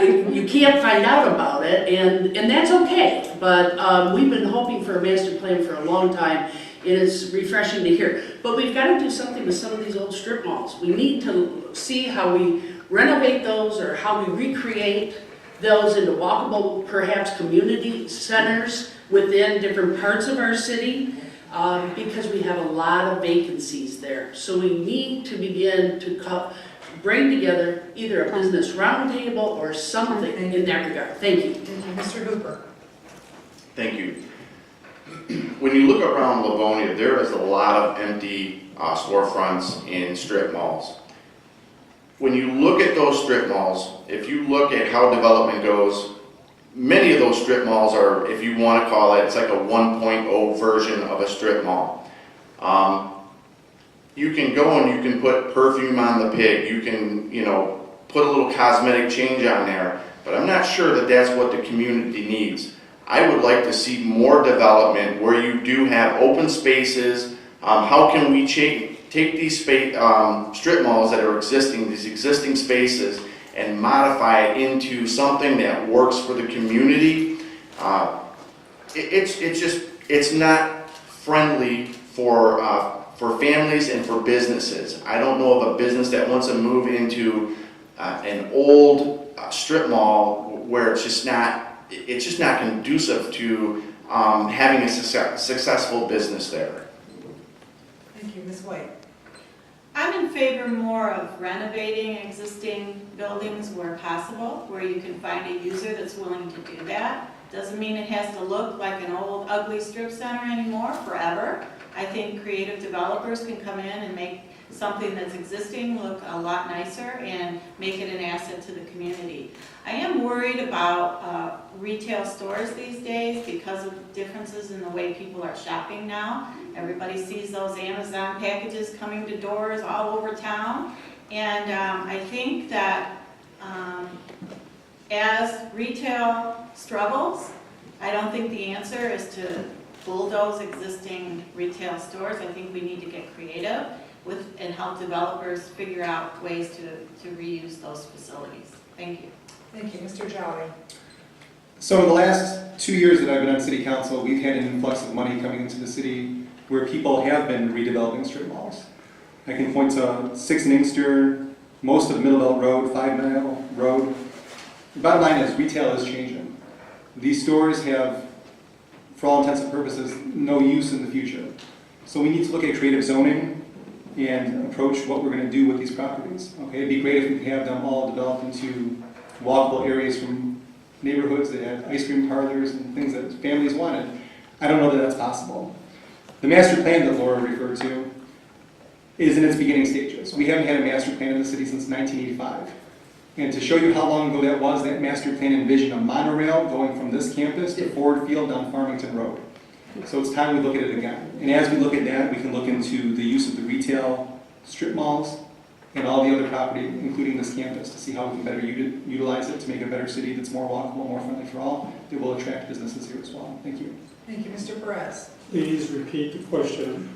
you can't find out about it, and that's okay. But we've been hoping for a master plan for a long time, and it's refreshing to hear. But we've got to do something with some of these old strip malls. We need to see how we renovate those or how we recreate those into walkable, perhaps community centers within different parts of our city, because we have a lot of vacancies there. So we need to begin to bring together either a business roundtable or something in that regard. Thank you. Thank you. Mr. Hooper. Thank you. When you look around Livonia, there is a lot of empty storefronts in strip malls. When you look at those strip malls, if you look at how development goes, many of those strip malls are, if you want to call it, it's like a 1.0 version of a strip mall. You can go and you can put perfume on the pig, you can, put a little cosmetic change on there, but I'm not sure that that's what the community needs. I would like to see more development where you do have open spaces. How can we take these strip malls that are existing, these existing spaces, and modify it into something that works for the community? It's not friendly for families and for businesses. I don't know of a business that wants to move into an old strip mall where it's just not conducive to having a successful business there. Thank you. Ms. White. I'm in favor more of renovating existing buildings where possible, where you can find a user that's willing to do that. Doesn't mean it has to look like an old ugly strip center anymore forever. I think creative developers can come in and make something that's existing look a lot nicer and make it an asset to the community. I am worried about retail stores these days because of differences in the way people are shopping now. Everybody sees those Amazon packages coming to doors all over town. And I think that as retail struggles, I don't think the answer is to bulldoze existing retail stores. I think we need to get creative and help developers figure out ways to reuse those facilities. Thank you. Thank you. Mr. Jolly. So in the last 2 years that I've been on city council, we've had an influx of money coming into the city where people have been redeveloping strip malls. I can point to 6 in Inkster, most of Middle Belt Road, 5 Mile Road. The bottom line is retail is changing. These stores have, for all intents and purposes, no use in the future. So we need to look at creative zoning and approach what we're going to do with these properties. Okay, it'd be great if we could have them all developed into walkable areas from neighborhoods that have ice cream parlors and things that families wanted. I don't know that that's possible. The master plan that Laura referred to is in its beginning stages. We haven't had a master plan in the city since 1985. And to show you how long ago that was, that master plan envisioned a monorail going from this campus to Ford Field down Farmington Road. So it's time we look at it again. And as we look at that, we can look into the use of the retail strip malls and all the other property, including this campus, to see how we can better utilize it to make a better city that's more walkable, more friendly for all, that will attract businesses here as well. Thank you. Thank you. Mr. Perez. Please repeat the question.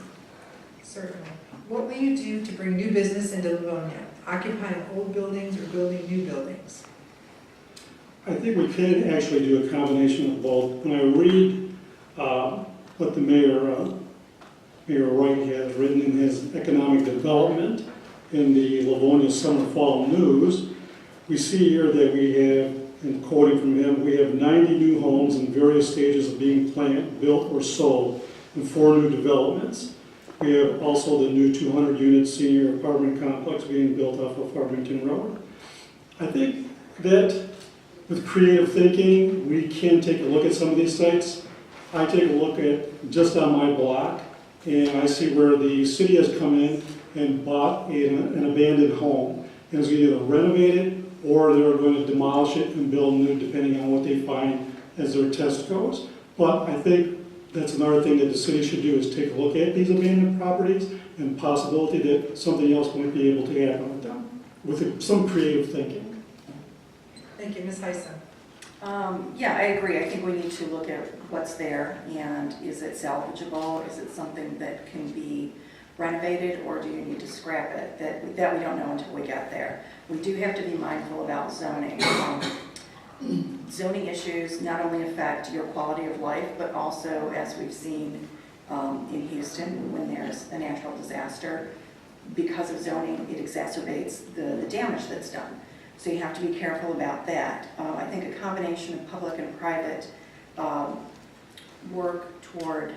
Certainly. What will you do to bring new business into Livonia, occupying old buildings or building new buildings? I think we can actually do a combination of both. When I read what the Mayor Wright has written in his economic development in the Livonia Summer Fall News. We see here that we have, and quoting from him, we have 90 new homes in various stages of being planned, built, or sold, and 4 new developments. We have also the new 200-unit senior apartment complex being built off of Farmington Road. I think that with creative thinking, we can take a look at some of these sites. I take a look at just on my block, and I see where the city has come in and bought an abandoned home, and is either renovated or they're going to demolish it and build new, depending on what they find as their test goes. But I think that's another thing that the city should do, is take a look at these abandoned properties and possibility that something else might be able to happen with them, with some creative thinking. Thank you, Ms. Heisen. Yeah, I agree. I think we need to look at what's there, and is it salvageable? Is it something that can be renovated, or do you need to scrap it? That we don't know until we get there. We do have to be mindful about zoning. Zoning issues not only affect your quality of life, but also, as we've seen in Houston, when there's a natural disaster, because of zoning, it exacerbates the damage that's done. So you have to be careful about that. I think a combination of public and private work toward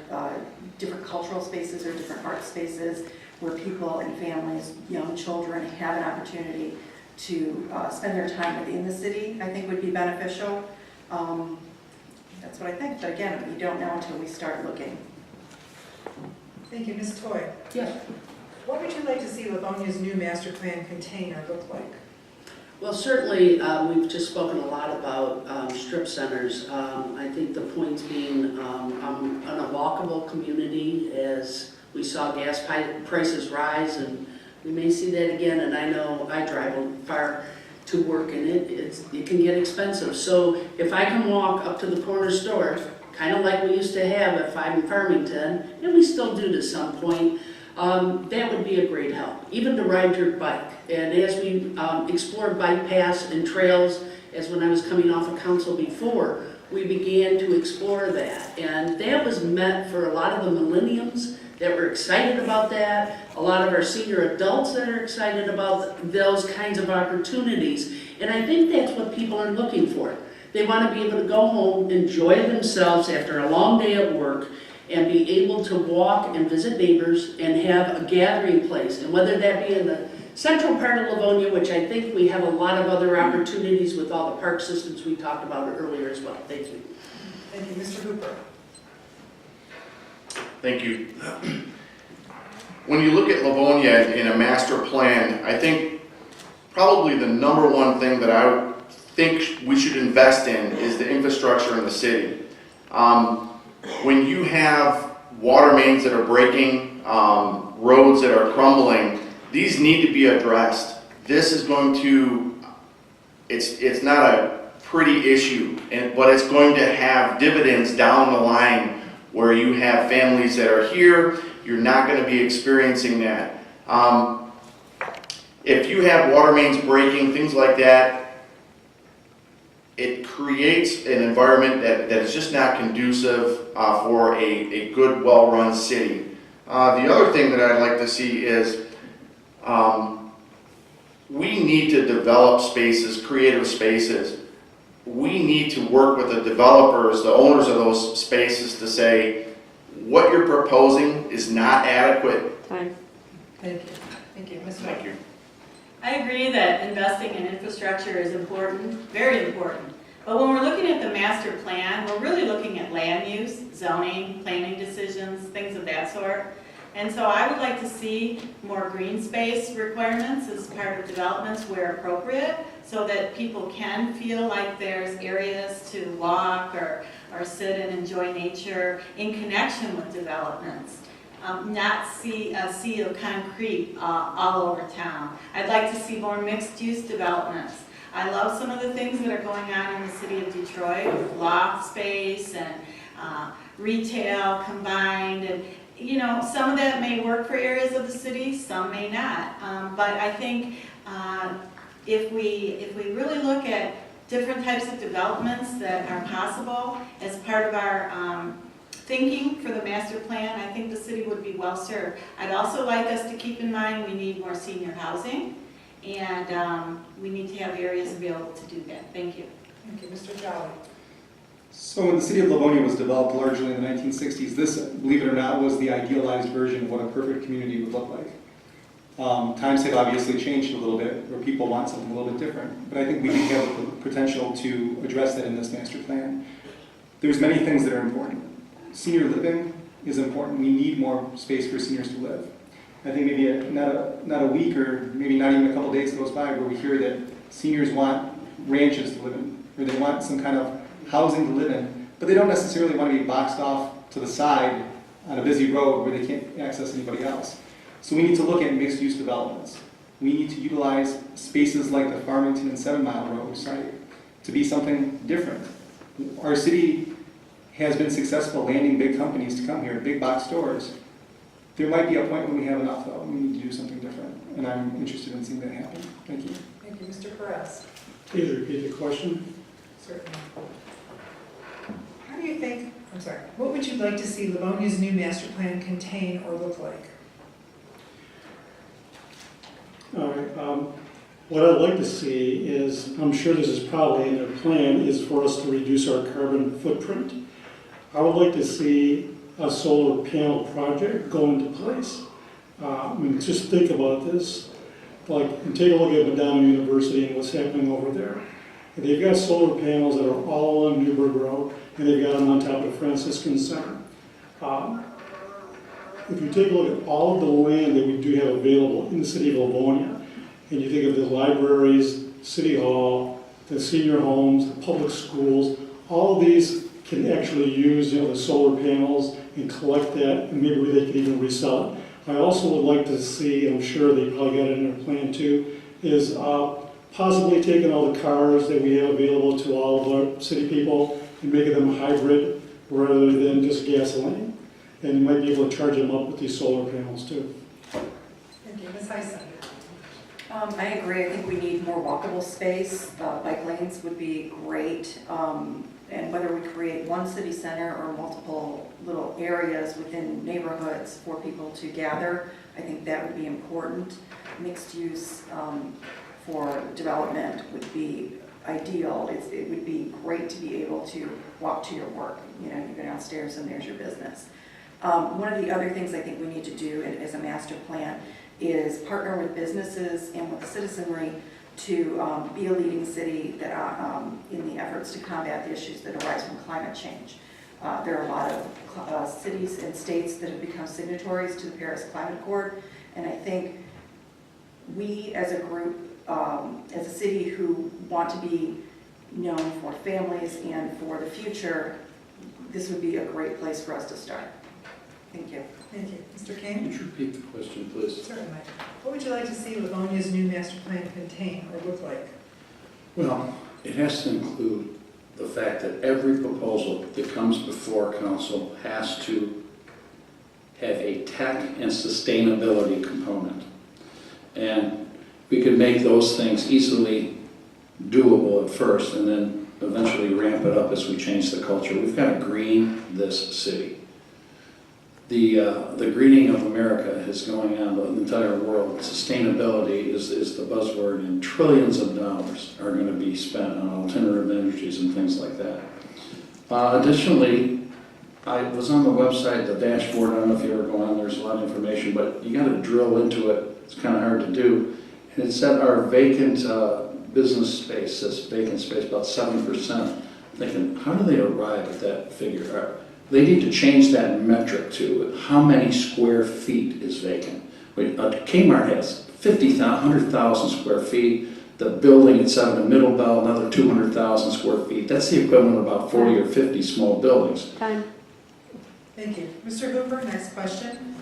different cultural spaces or different art spaces where people and families, young children, have an opportunity to spend their time within the city, I think would be beneficial. That's what I think, but again, we don't know until we start looking. Thank you, Ms. Toy. Yes. What would you like to see Livonia's new master plan contain or look like? Well, certainly, we've just spoken a lot about strip centers. I think the points being an walkable community, as we saw gas prices rise, and we may see that again. And I know I drive far to work, and it can get expensive. So if I can walk up to the corner store, kind of like we used to have at 5 in Farmington, and we still do to some point, that would be a great help, even to ride your bike. And as we explore bike paths and trails, as when I was coming off of council before, we began to explore that. And that was meant for a lot of the millenniums that were excited about that, a lot of our senior adults that are excited about those kinds of opportunities. And I think that's what people are looking for. They want to be able to go home, enjoy themselves after a long day at work, and be able to walk and visit neighbors and have a gathering place. And whether that be in the central part of Livonia, which I think we have a lot of other opportunities with all the park systems we talked about earlier as well. Thank you. Thank you, Mr. Hooper. Thank you. When you look at Livonia in a master plan, I think probably the number one thing that I think we should invest in is the infrastructure in the city. When you have water mains that are breaking, roads that are crumbling, these need to be addressed. This is going to, it's not a pretty issue, but it's going to have dividends down the line where you have families that are here, you're not going to be experiencing that. If you have water mains breaking, things like that, it creates an environment that is just not conducive for a good, well-run city. The other thing that I'd like to see is we need to develop spaces, creative spaces. We need to work with the developers, the owners of those spaces, to say what you're proposing is not adequate. Time. Thank you. Thank you, Ms. Thank White. you. I agree that investing in infrastructure is important, very important. But when we're looking at the master plan, we're really looking at land use, zoning, planning decisions, things of that sort. And so I would like to see more green space requirements as part of developments where appropriate, so that people can feel like there's areas to walk or sit and enjoy nature in connection with developments. Not see a sea of concrete all over town. I'd like to see more mixed-use developments. I love some of the things that are going on in the city of Detroit with loft space and retail combined, and you know, some of that may work for areas of the city, some may not. But I think if we really look at different types of developments that are possible as part of our thinking for the master plan, I think the city would be well served. I'd also like us to keep in mind we need more senior housing, and we need to have areas available to do that. Thank you. Thank you. Mr. Jolly. So when the city of Livonia was developed largely in the 1960s, this, believe it or not, was the idealized version of what a perfect community would look like. Times have obviously changed a little bit, where people want something a little bit different, but I think we do have the potential to address that in this master plan. There's many things that are important. Senior living is important. We need more space for seniors to live. I think maybe not a week or maybe not even a couple days goes by where we hear that seniors want ranches to live in, or they want some kind of housing to live in, but they don't necessarily want to be boxed off to the side on a busy road where they can't access anybody else. So we need to look at mixed-use developments. We need to utilize spaces like the Farmington and 7 Mile Road site to be something different. Our city has been successful landing big companies to come here, big box stores. There might be a point when we have enough, though. We need to do something different, and I'm interested in seeing that happen. Thank you. Thank you. Mr. Perez. Please repeat the question. Certainly. How do you think, what would you like to see Livonia's new master plan contain or look like? All right, what I'd like to see is, I'm sure this is probably in their plan, is for us to reduce our carbon footprint. I would like to see a solar panel project go into place. I mean, just think about this. Like, take a look at Madonna University and what's happening over there. They've got solar panels that are all along Newburgh Road, and they've got them on top of Franciscan Center. If you take a look at all of the land that we do have available in the city of Livonia, and you think of the libraries, city hall, the senior homes, the public schools, all of these can actually use the solar panels and collect that, and maybe they can even resell it. I also would like to see, I'm sure they probably got it in their plan too, is possibly taking all the cars that we have available to all of our city people and making them hybrid rather than just gasoline. And you might be able to charge them up with these solar panels too. Thank you. Ms. Heisen. I agree. I think we need more walkable space. Bike lanes would be great. And whether we create one city center or multiple little areas within neighborhoods for people to gather, I think that would be important. Mixed use for development would be ideal. It would be great to be able to walk to your work. You know, you go downstairs and there's your business. One of the other things I think we need to do as a master plan is partner with businesses and with the citizenry to be a leading city that in the efforts to combat the issues that arise from climate change. There are a lot of cities and states that have become signatories to the Paris Climate Accord, and I think we as a group, as a city who want to be known for families and for the future, this would be a great place for us to start. Thank you. Thank you. Mr. King? Could you repeat the question, please? Certainly. What would you like to see Livonia's new master plan contain or look like? Well, it has to include the fact that every proposal that comes before council has to have a tech and sustainability component. And we could make those things easily doable at first and then eventually ramp it up as we change the culture. We've got to green this city. The greening of America is going on the entire world. Sustainability is the buzzword, and trillions of dollars are going to be spent on alternative energies and things like that. Additionally, I was on the website, the dashboard. I don't know if you ever go on, there's a lot of information, but you got to drill into it. It's kind of hard to do. And it said our vacant business space, this vacant space, about 7%. I'm thinking, how do they arrive at that figure? They need to change that metric to how many square feet is vacant. Kmart has 100,000 square feet. The building at 7 in Middlebelt, another 200,000 square feet. That's the equivalent of about 40 or 50 small buildings. Time. Thank you. Mr. Hooper, next question.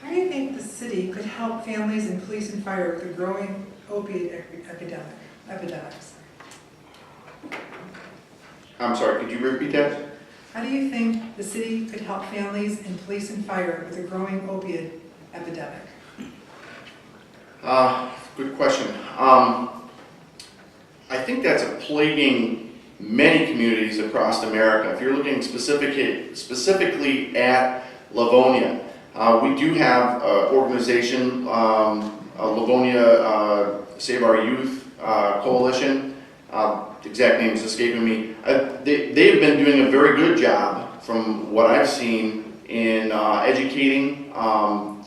How do you think the city could help families and police and fire with the growing opioid epidemics? I'm sorry, could you repeat that? How do you think the city could help families and police and fire with the growing opioid epidemic? Good question. I think that's a plaguing many communities across America. If you're looking specifically at Livonia, we do have an organization, Livonia Save Our Youth Coalition. The exact name is escaping me. They've been doing a very good job from what I've seen in educating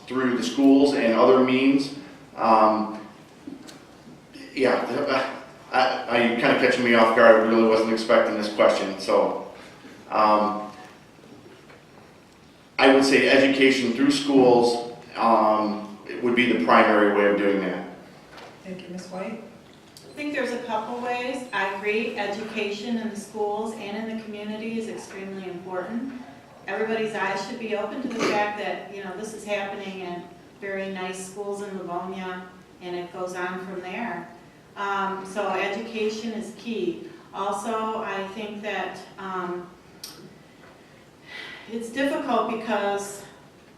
through the schools and other means. You kind of catching me off guard. I really wasn't expecting this question. So I would say education through schools would be the primary way of doing that. Thank you, Ms. White. I think there's a couple ways. I agree, education in the schools and in the community is extremely important. Everybody's eyes should be open to the fact that, this is happening in very nice schools in Livonia, and it goes on from there. So education is key. Also, I think that it's difficult because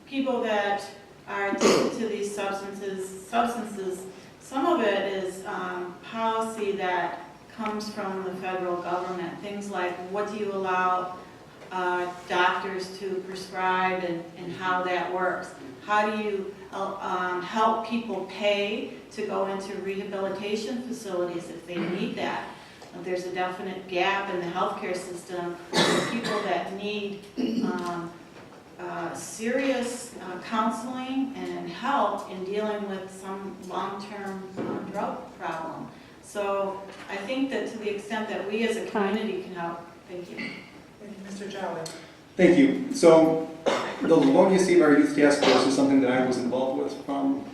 people that are addicted to these substances, some of it is policy that comes from the federal government. Things like, what do you allow doctors to prescribe and how that works? How do you help people pay to go into rehabilitation facilities if they need that? There's a definite gap in the healthcare system for people that need serious counseling and help in dealing with some long-term drug problem. So I think that to the extent that we as a community can help. Thank you. Thank you, Mr. Jolly. Thank you. So the Livonia Save Our Youth Task Force is something that I was involved with from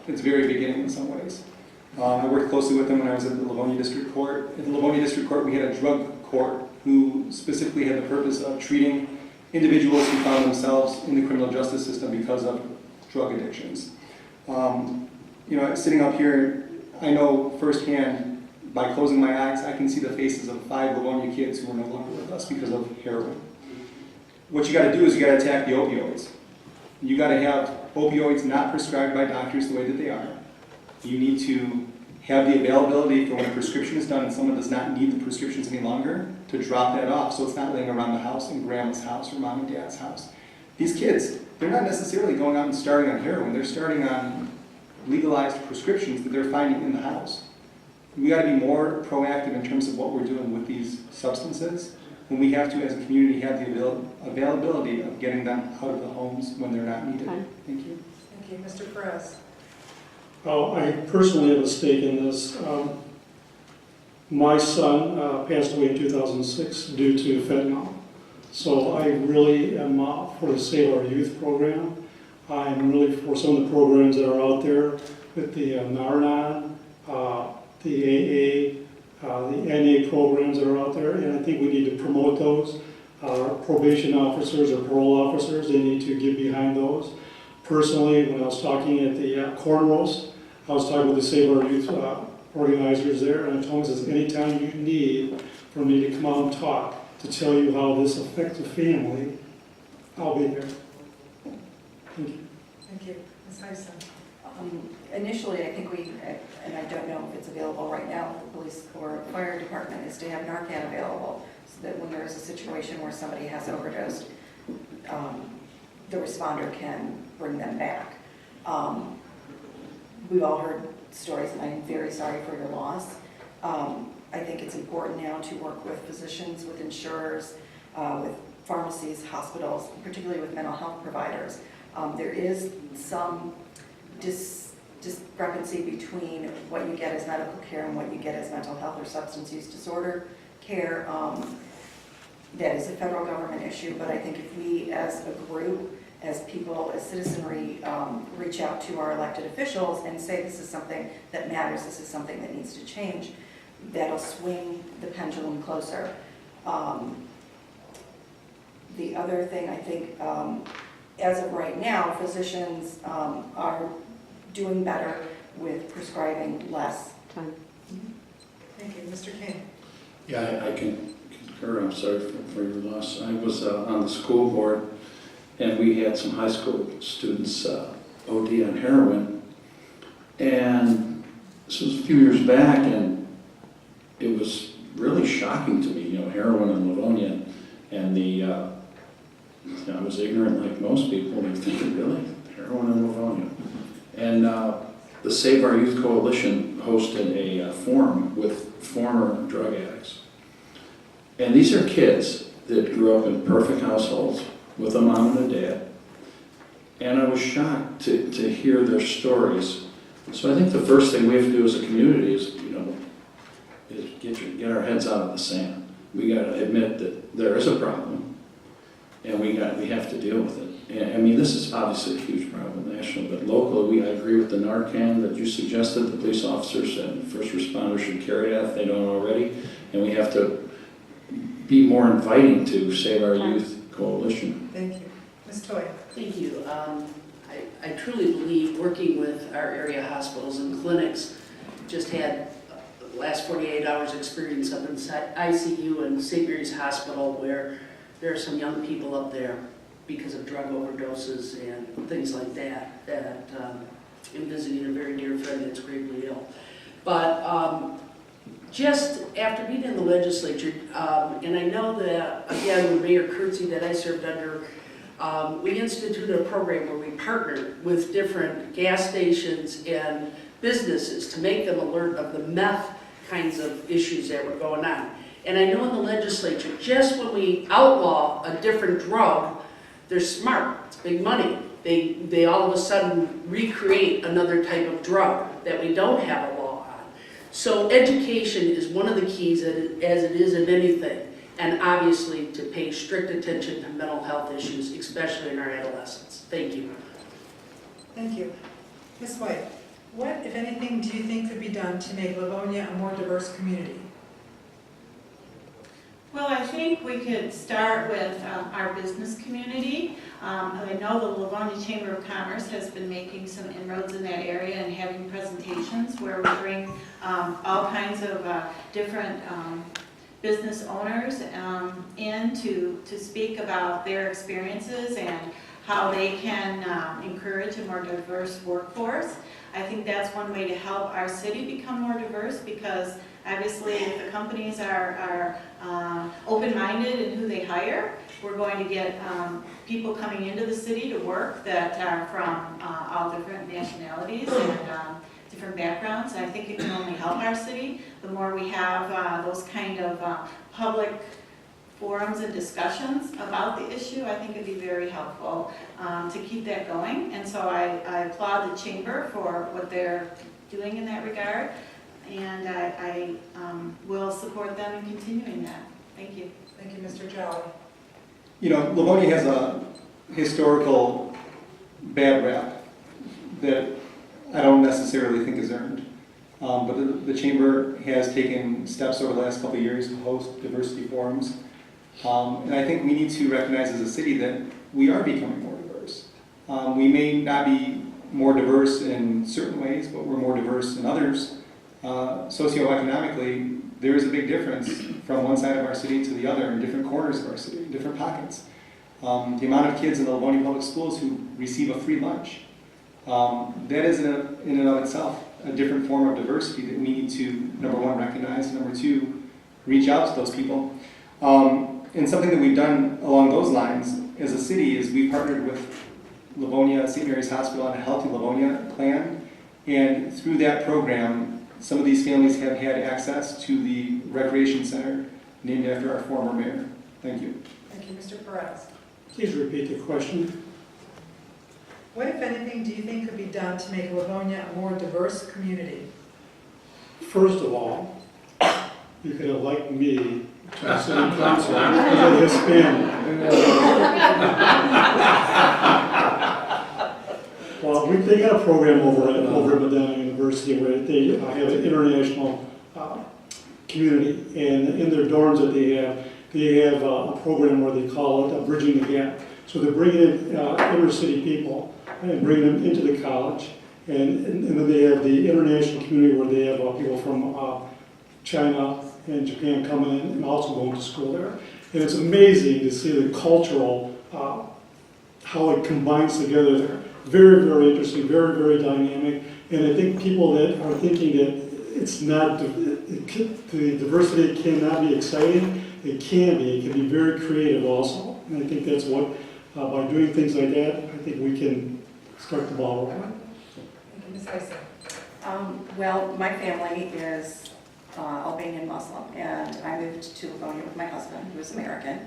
its very beginning in some ways. I worked closely with them when I was at the Livonia District Court. At the Livonia District Court, we had a drug court who specifically had the purpose of treating individuals who found themselves in the criminal justice system because of drug addictions. Sitting up here, I know firsthand, by closing my eyes, I can see the faces of 5 Livonia kids who are no longer with us because of heroin. What you got to do is you got to attack the opioids. You got to have opioids not prescribed by doctors the way that they are. You need to have the availability for when a prescription is done and someone does not need the prescriptions any longer to drop that off so it's not laying around the house in grandma's house or mom and dad's house. These kids, they're not necessarily going out and starting on heroin. They're starting on legalized prescriptions that they're finding in the house. We got to be more proactive in terms of what we're doing with these substances when we have to, as a community, have the availability of getting them out of the homes when they're not needed. Thank you. Thank you, Mr. Perez. I personally have a stake in this. My son passed away in 2006 due to fentanyl. So I really am for the Save Our Youth program. I'm really for some of the programs that are out there with the Narnan, the AA, the NA programs that are out there, and I think we need to promote those. Our probation officers or parole officers, they need to get behind those. Personally, when I was talking at the corn roast, I was talking with the Save Our Youth organizers there, and I told them, anytime you need for me to come out and talk to tell you how this affects the family, I'll be there. Thank you. Thank you. Ms. Heisen. Initially, I think and I don't know if it's available right now, the police or fire department is to have Narcan available so that when there is a situation where somebody has overdosed, the responder can bring them back. We've all heard stories, and I'm very sorry for your loss. I think it's important now to work with physicians, with insurers, with pharmacies, hospitals, particularly with mental health providers. There is some discrepancy between what you get as medical care and what you get as mental health or substance use disorder care. That is a federal government issue, but I think if we as a group, as people, as citizenry, reach out to our elected officials and say this is something that matters, this is something that needs to change, that'll swing the pendulum closer. The other thing I think, as of right now, physicians are doing better with prescribing less. Thank you. Mr. King. Yeah, I can concur. I'm sorry for your loss. I was on the school board, and we had some high school students OD on heroin. And this was a few years back, and it was really shocking to me, heroin and Livonia, and I was ignorant like most people, and thinking, really? Heroin and Livonia. And the Save Our Youth Coalition hosted a forum with former drug addicts. And these are kids that grew up in perfect households with a mom and a dad. And I was shocked to hear their stories. So I think the first thing we have to do as a community is, get our heads out of the sand. We got to admit that there is a problem, and we have to deal with it. And, I mean, this is obviously a huge problem nationally, but locally, I agree with the Narcan that you suggested. The police officers and first responders should carry that if they don't already, and we have to be more inviting to Save Our Youth Coalition. Thank you. Ms. Toy. Thank you. I truly believe working with our area hospitals and clinics, just had the last 48 hours experience up in ICU and St. Mary's Hospital, where there are some young people up there because of drug overdoses and things like that, in visiting a very dear friend that's gravely ill. But just after being in the legislature, and I know that, again, with Mayor Kurtzy that I served under, we instituted a program where we partnered with different gas stations and businesses to make them alert of the meth kinds of issues that were going on. And I know in the legislature, just when we outlaw a different drug, they're smart, it's big money. They all of a sudden recreate another type of drug that we don't have a law on. So education is one of the keys, as it is in anything. And obviously to pay strict attention to mental health issues, especially in our adolescents. Thank you. Thank you. Ms. White, what, if anything, do you think could be done to make Livonia a more diverse community? Well, I think we could start with our business community. I know the Livonia Chamber of Commerce has been making some inroads in that area and having presentations where we bring all kinds of different business owners in to speak about their experiences and how they can encourage a more diverse workforce. I think that's one way to help our city become more diverse, because obviously if the companies are open-minded in who they hire, we're going to get people coming into the city to work that are from all different nationalities and different backgrounds. I think it can only help our city. The more we have those kind of public forums and discussions about the issue, I think it'd be very helpful to keep that going. And so I applaud the Chamber for what they're doing in that regard, and I will support them in continuing that. Thank you. Thank you, Mr. Jolly. Livonia has a historical bad rap that I don't necessarily think is earned. But the Chamber has taken steps over the last couple of years to host diversity forums. And I think we need to recognize as a city that we are becoming more diverse. We may not be more diverse in certain ways, but we're more diverse in others. Socioeconomically, there is a big difference from one side of our city to the other in different corners of our city, in different pockets. The amount of kids in the Livonia Public Schools who receive a free lunch, that is in and of itself a different form of diversity that we need to, number one, recognize, number two, reach out to those people. And something that we've done along those lines as a city is we partnered with Livonia St. Mary's Hospital on a Healthy Livonia plan, and through that program, some of these families have had access to the recreation center named after our former mayor. Thank you. Thank you, Mr. Perez. Please repeat the question. What, if anything, do you think could be done to make Livonia a more diverse community? First of all, you could elect me to the city council as a Hispanic. Well, they got a program over at Medina University where they have an international community, and in their dorms that they have a program where they call it Bridging the Gap. So they're bringing in inner city people and bringing them into the college, and then they have the international community where they have people from China and Japan coming in and also going to school there. And it's amazing to see the cultural, how it combines together there. Very, very interesting, very, very dynamic. And I think people that are thinking that it's not the diversity cannot be exciting. It can be very creative also. And I think that's what, by doing things like that, I think we can start the ball rolling. Thank you, Ms. Heisen. Well, my family is Albanian Muslim, and I moved to Livonia with my husband, who is American.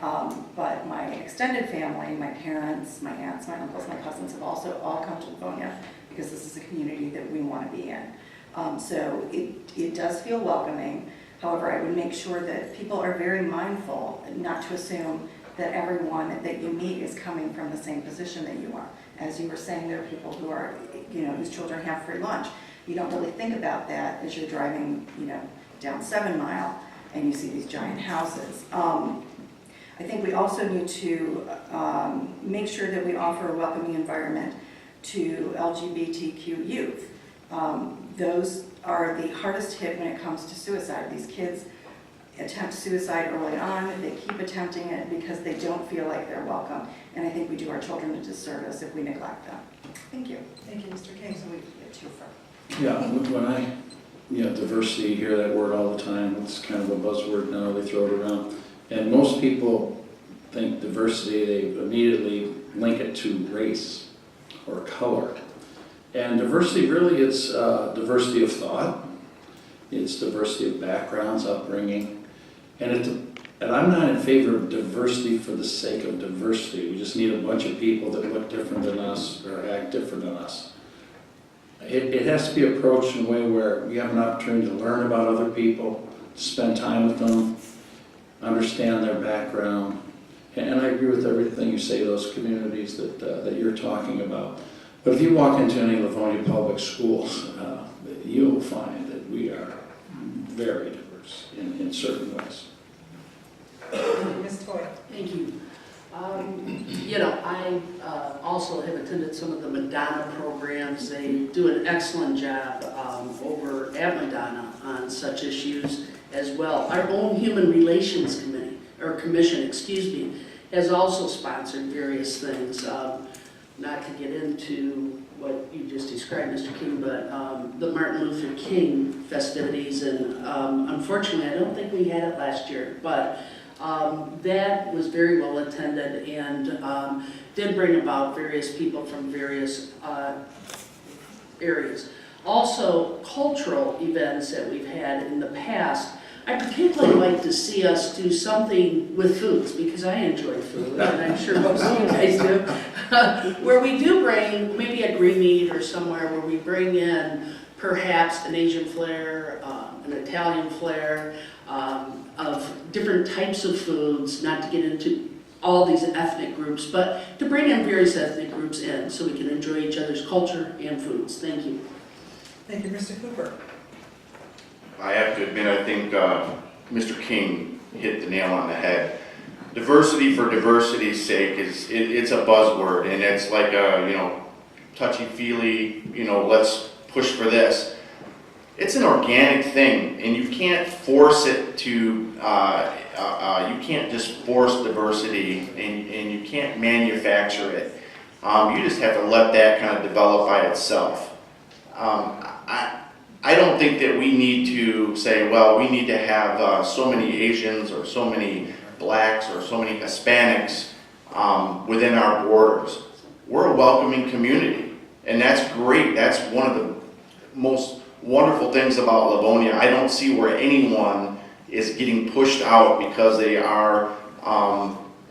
But my extended family, my parents, my aunts, my uncles, my cousins have also all come to Livonia because this is a community that we want to be in. So it does feel welcoming. However, I would make sure that people are very mindful not to assume that everyone that you meet is coming from the same position that you are. As you were saying, there are people who are, whose children have free lunch. You don't really think about that as you're driving, down 7 Mile and you see these giant houses. I think we also need to make sure that we offer a welcoming environment to LGBTQ youth. Those are the hardest hit when it comes to suicide. These kids attempt suicide early on. They keep attempting it because they don't feel like they're welcome. And I think we do our children a disservice if we neglect them. Thank you. Thank you, Mr. King. So we get two from. Yeah, when I, diversity, you hear that word all the time. It's kind of a buzzword now, they throw it around. And most people think diversity, they immediately link it to race or color. And diversity really is diversity of thought. It's diversity of backgrounds, upbringing. And I'm not in favor of diversity for the sake of diversity. We just need a bunch of people that look different than us or act different than us. It has to be approached in a way where we have an opportunity to learn about other people, spend time with them, understand their background. And I agree with everything you say, those communities that you're talking about. But if you walk into any Livonia public schools, you'll find that we are very diverse in certain ways. Ms. Toy. Thank you. I also have attended some of the Madonna programs. They do an excellent job over at Madonna on such issues as well. Our own Human Relations Commission, has also sponsored various things. Not to get into what you just described, Mr. King, but the Martin Luther King festivities, and unfortunately, I don't think we had it last year, but that was very well attended and did bring about various people from various areas. Also, cultural events that we've had in the past. I particularly like to see us do something with foods because I enjoy food, and I'm sure most of you guys do, where we do bring maybe a green meat or somewhere where we bring in perhaps an Asian flair, an Italian flair, of different types of foods, not to get into all these ethnic groups, but to bring in various ethnic groups in so we can enjoy each other's culture and foods. Thank you. Thank you, Mr. Cooper. I have to admit, I think Mr. King hit the nail on the head. Diversity for diversity's sake it's a buzzword, and it's like a touchy-feely, let's push for this. It's an organic thing, and you can't force it to. You can't just force diversity, and you can't manufacture it. You just have to let that kind of develop by itself. I don't think that we need to say, well, we need to have so many Asians or so many blacks or so many Hispanics within our borders. We're a welcoming community, and that's great. That's one of the most wonderful things about Livonia. I don't see where anyone is getting pushed out because they are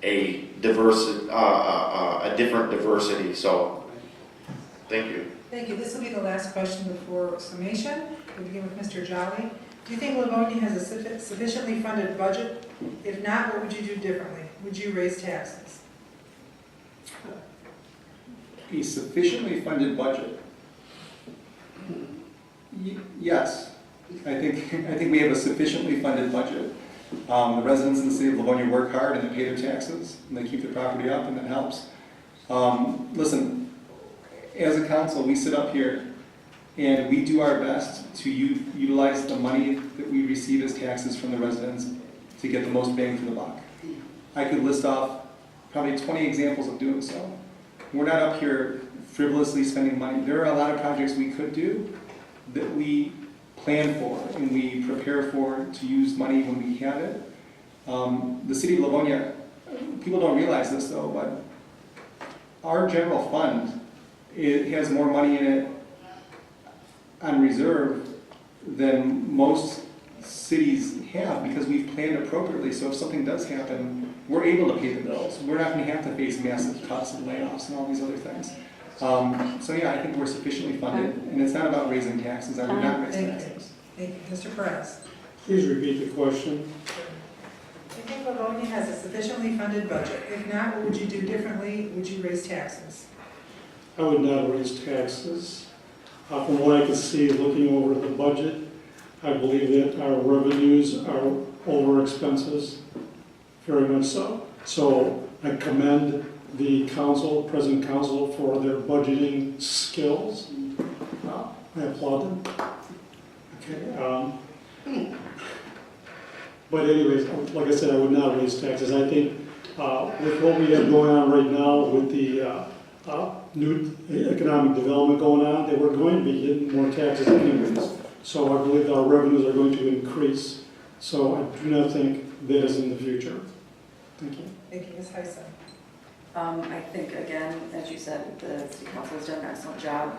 a different diversity. So, thank you. Thank you. This will be the last question before summation. We'll begin with Mr. Jolly. Do you think Livonia has a sufficiently funded budget? If not, what would you do differently? Would you raise taxes? A sufficiently funded budget? Yes. I think we have a sufficiently funded budget. The residents in the city of Livonia work hard and they pay their taxes and they keep the property up, and that helps. Listen, as a council, we sit up here and we do our best to utilize the money that we receive as taxes from the residents to get the most bang for the buck. I could list off probably 20 examples of doing so. We're not up here frivolously spending money. There are a lot of projects we could do that we plan for and we prepare for to use money when we have it. The city of Livonia, people don't realize this though, but our general fund, it has more money in it on reserve than most cities have because we've planned appropriately. So if something does happen, we're able to pay the bills. We're not going to have to face massive cuts and layoffs and all these other things. So yeah, I think we're sufficiently funded, and it's not about raising taxes. I would not raise taxes. Thank you. Mr. Perez? Please repeat the question. I think Livonia has a sufficiently funded budget. If not, what would you do differently? Would you raise taxes? I would not raise taxes. From what I can see, looking over the budget, I believe that our revenues are over expenses, very much so. So I commend the council, present council, for their budgeting skills. I applaud them. Okay. But anyways, like I said, I would not raise taxes. I think with what we have going on right now with the new economic development going on, that we're going to be getting more taxes anyways. So I believe our revenues are going to increase. So I do not think that is in the future. Thank you. Thank you, Ms. Heisen. I think, again, as you said, the city council has done an excellent job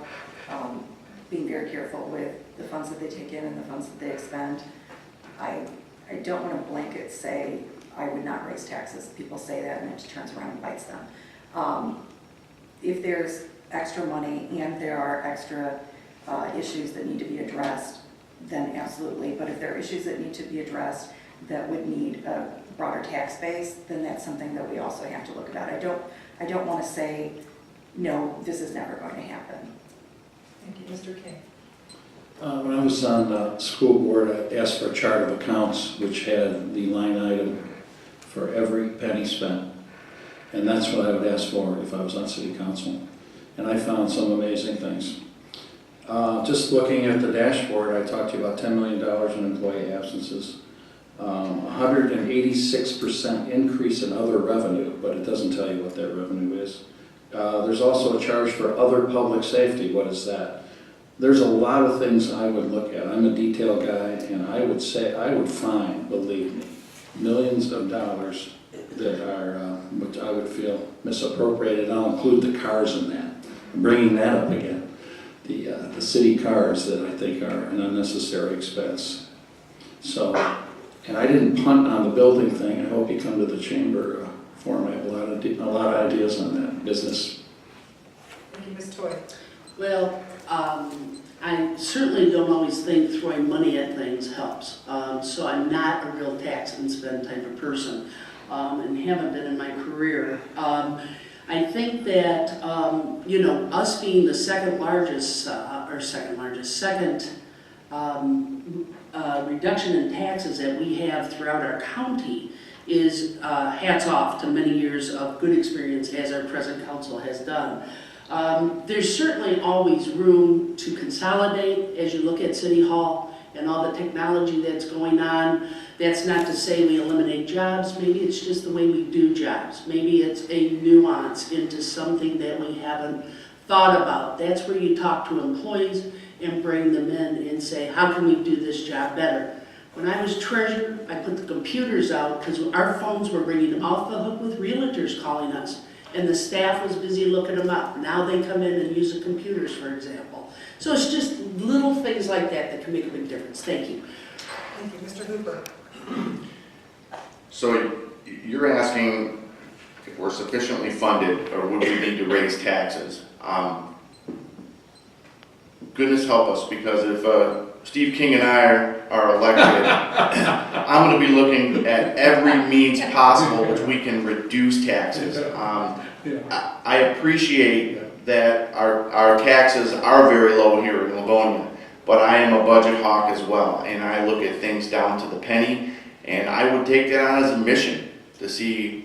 being very careful with the funds that they take in and the funds that they expend. I don't want to blanket say I would not raise taxes. People say that and it just turns around and bites them. If there's extra money and there are extra issues that need to be addressed, then absolutely. But if there are issues that need to be addressed that would need a broader tax base, then that's something that we also have to look at. I don't want to say, no, this is never going to happen. Thank you, Mr. King. When I was on the school board, I asked for a chart of accounts which had the line item for every penny spent. And that's what I would ask for if I was on city council. And I found some amazing things. Just looking at the dashboard, I talked to you about $10 million in employee absences, 186% increase in other revenue, but it doesn't tell you what that revenue is. There's also a charge for other public safety. What is that? There's a lot of things I would look at. I'm a detail guy, and I would say I would find, believe me, millions of dollars that are, which I would feel misappropriated. I'll include the cars in that. I'm bringing that up again. The city cars that I think are an unnecessary expense. So, and I didn't punt on the building thing. I hope you come to the chamber forum. I have a lot of ideas on that business. Thank you, Ms. Toy. Well, I certainly don't always think throwing money at things helps. So I'm not a real tax and spend type of person, and haven't been in my career. I think that, you know, us being the second reduction in taxes that we have throughout our county is hats off to many years of good experience as our present council has done. There's certainly always room to consolidate as you look at City Hall and all the technology that's going on. That's not to say we eliminate jobs. Maybe it's just the way we do jobs. Maybe it's a nuance into something that we haven't thought about. That's where you talk to employees and bring them in and say, how can we do this job better? When I was treasurer, I put the computers out because our phones were ringing off the hook with realtors calling us. And the staff was busy looking them up. Now they come in and use the computers, for example. So it's just little things like that that can make a big difference. Thank you. Thank you, Mr. Hooper. So you're asking if we're sufficiently funded or would we need to raise taxes? Goodness help us, because if Steve King and I are elected, I'm going to be looking at every means possible which we can reduce taxes. I appreciate that our taxes are very low here in Livonia, but I am a budget hawk as well, and I look at things down to the penny, and I would take that on as a mission to see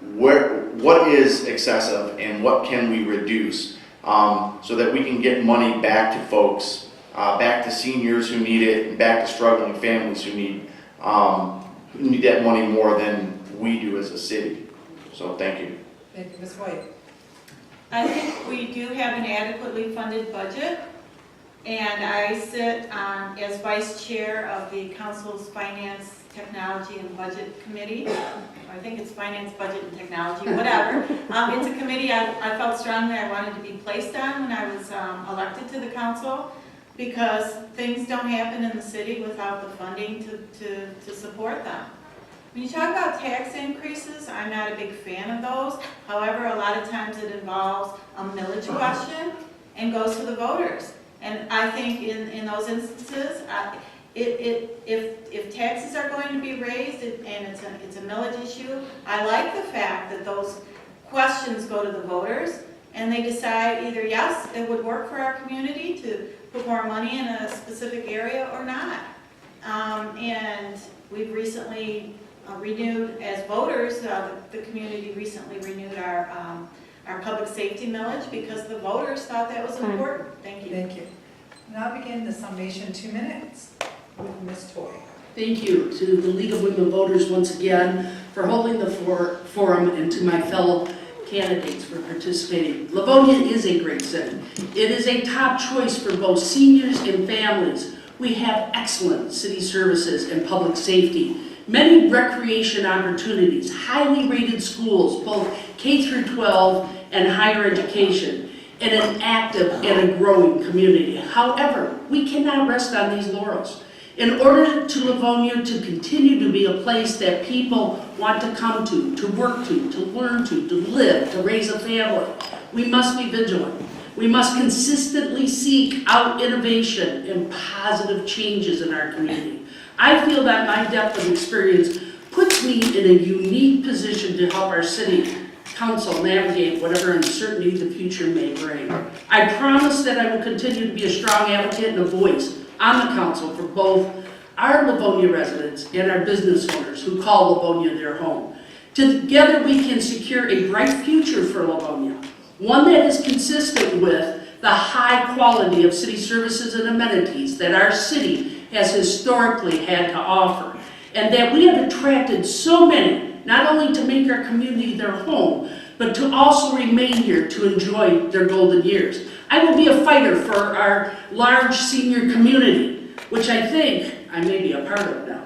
what is excessive and what can we reduce, so that we can get money back to folks, back to seniors who need it, and back to struggling families who need that money more than we do as a city. So thank you. Thank you, Ms. White. I think we do have an adequately funded budget. And I sit as vice chair of the council's Finance, Technology, and Budget Committee. I think it's Finance, Budget, and Technology, whatever. It's a committee I felt strongly I wanted to be placed on when I was elected to the council, because things don't happen in the city without the funding to support them. When you talk about tax increases, I'm not a big fan of those. However, a lot of times it involves a millage question and goes to the voters. And I think in those instances, if taxes are going to be raised and it's a millage issue, I like the fact that those questions go to the voters and they decide either yes, it would work for our community to put more money in a specific area or not. And we've recently renewed, as voters, the community recently renewed our public safety millage because the voters thought that was important. Thank you. Thank you. Now begin the summation 2 minutes with Ms. Toy. Thank you to the League of Women Voters once again for holding the forum, and to my fellow candidates for participating. Livonia is a great city. It is a top choice for both seniors and families. We have excellent city services and public safety, many recreation opportunities, highly rated schools, both K through 12 and higher education, and an active and a growing community. However, we cannot rest on these laurels. In order to Livonia to continue to be a place that people want to come to work to learn to live, to raise a family, we must be vigilant. We must consistently seek out innovation and positive changes in our community. I feel that my depth of experience puts me in a unique position to help our city council navigate whatever uncertainty the future may bring. I promise that I will continue to be a strong advocate and a voice on the council for both our Livonia residents and our business owners who call Livonia their home. Together we can secure a bright future for Livonia, one that is consistent with the high quality of city services and amenities that our city has historically had to offer, and that we have attracted so many, not only to make our community their home, but to also remain here to enjoy their golden years. I will be a fighter for our large senior community, which I think I may be a part of now.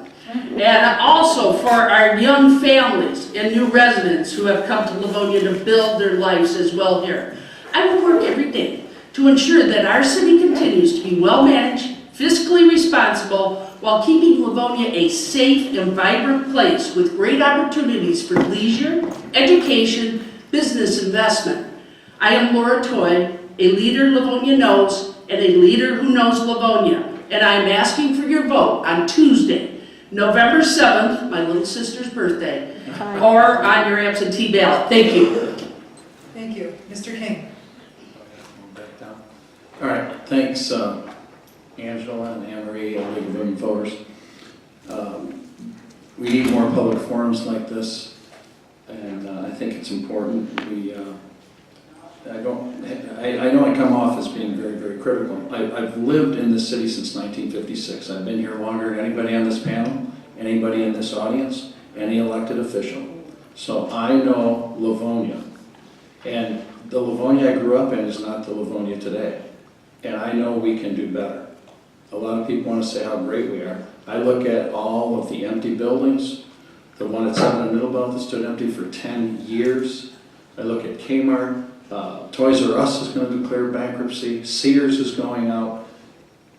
And also for our young families and new residents who have come to Livonia to build their lives as well here. I will work every day to ensure that our city continues to be well managed, fiscally responsible, while keeping Livonia a safe and vibrant place with great opportunities for leisure, education, business investment. I am Laura Toy, a leader Livonia knows and a leader who knows Livonia, and I am asking for your vote on Tuesday, November 7th, my little sister's birthday, or on your absentee ballot. Thank you. Thank you. Mr. King. All right, thanks, Angela and Anne Marie and League of Women Voters. We need more public forums like this, and I think it's important. I know I come off as being very, very critical. I've lived in this city since 1956. I've been here longer than anybody on this panel, anybody in this audience, any elected official. So I know Livonia, and the Livonia I grew up in is not the Livonia today. And I know we can do better. A lot of people want to say how great we are. I look at all of the empty buildings, the one at 7 and Middlebelt that stood empty for 10 years. I look at Kmart, Toys R Us is going to declare bankruptcy, Sears is going out.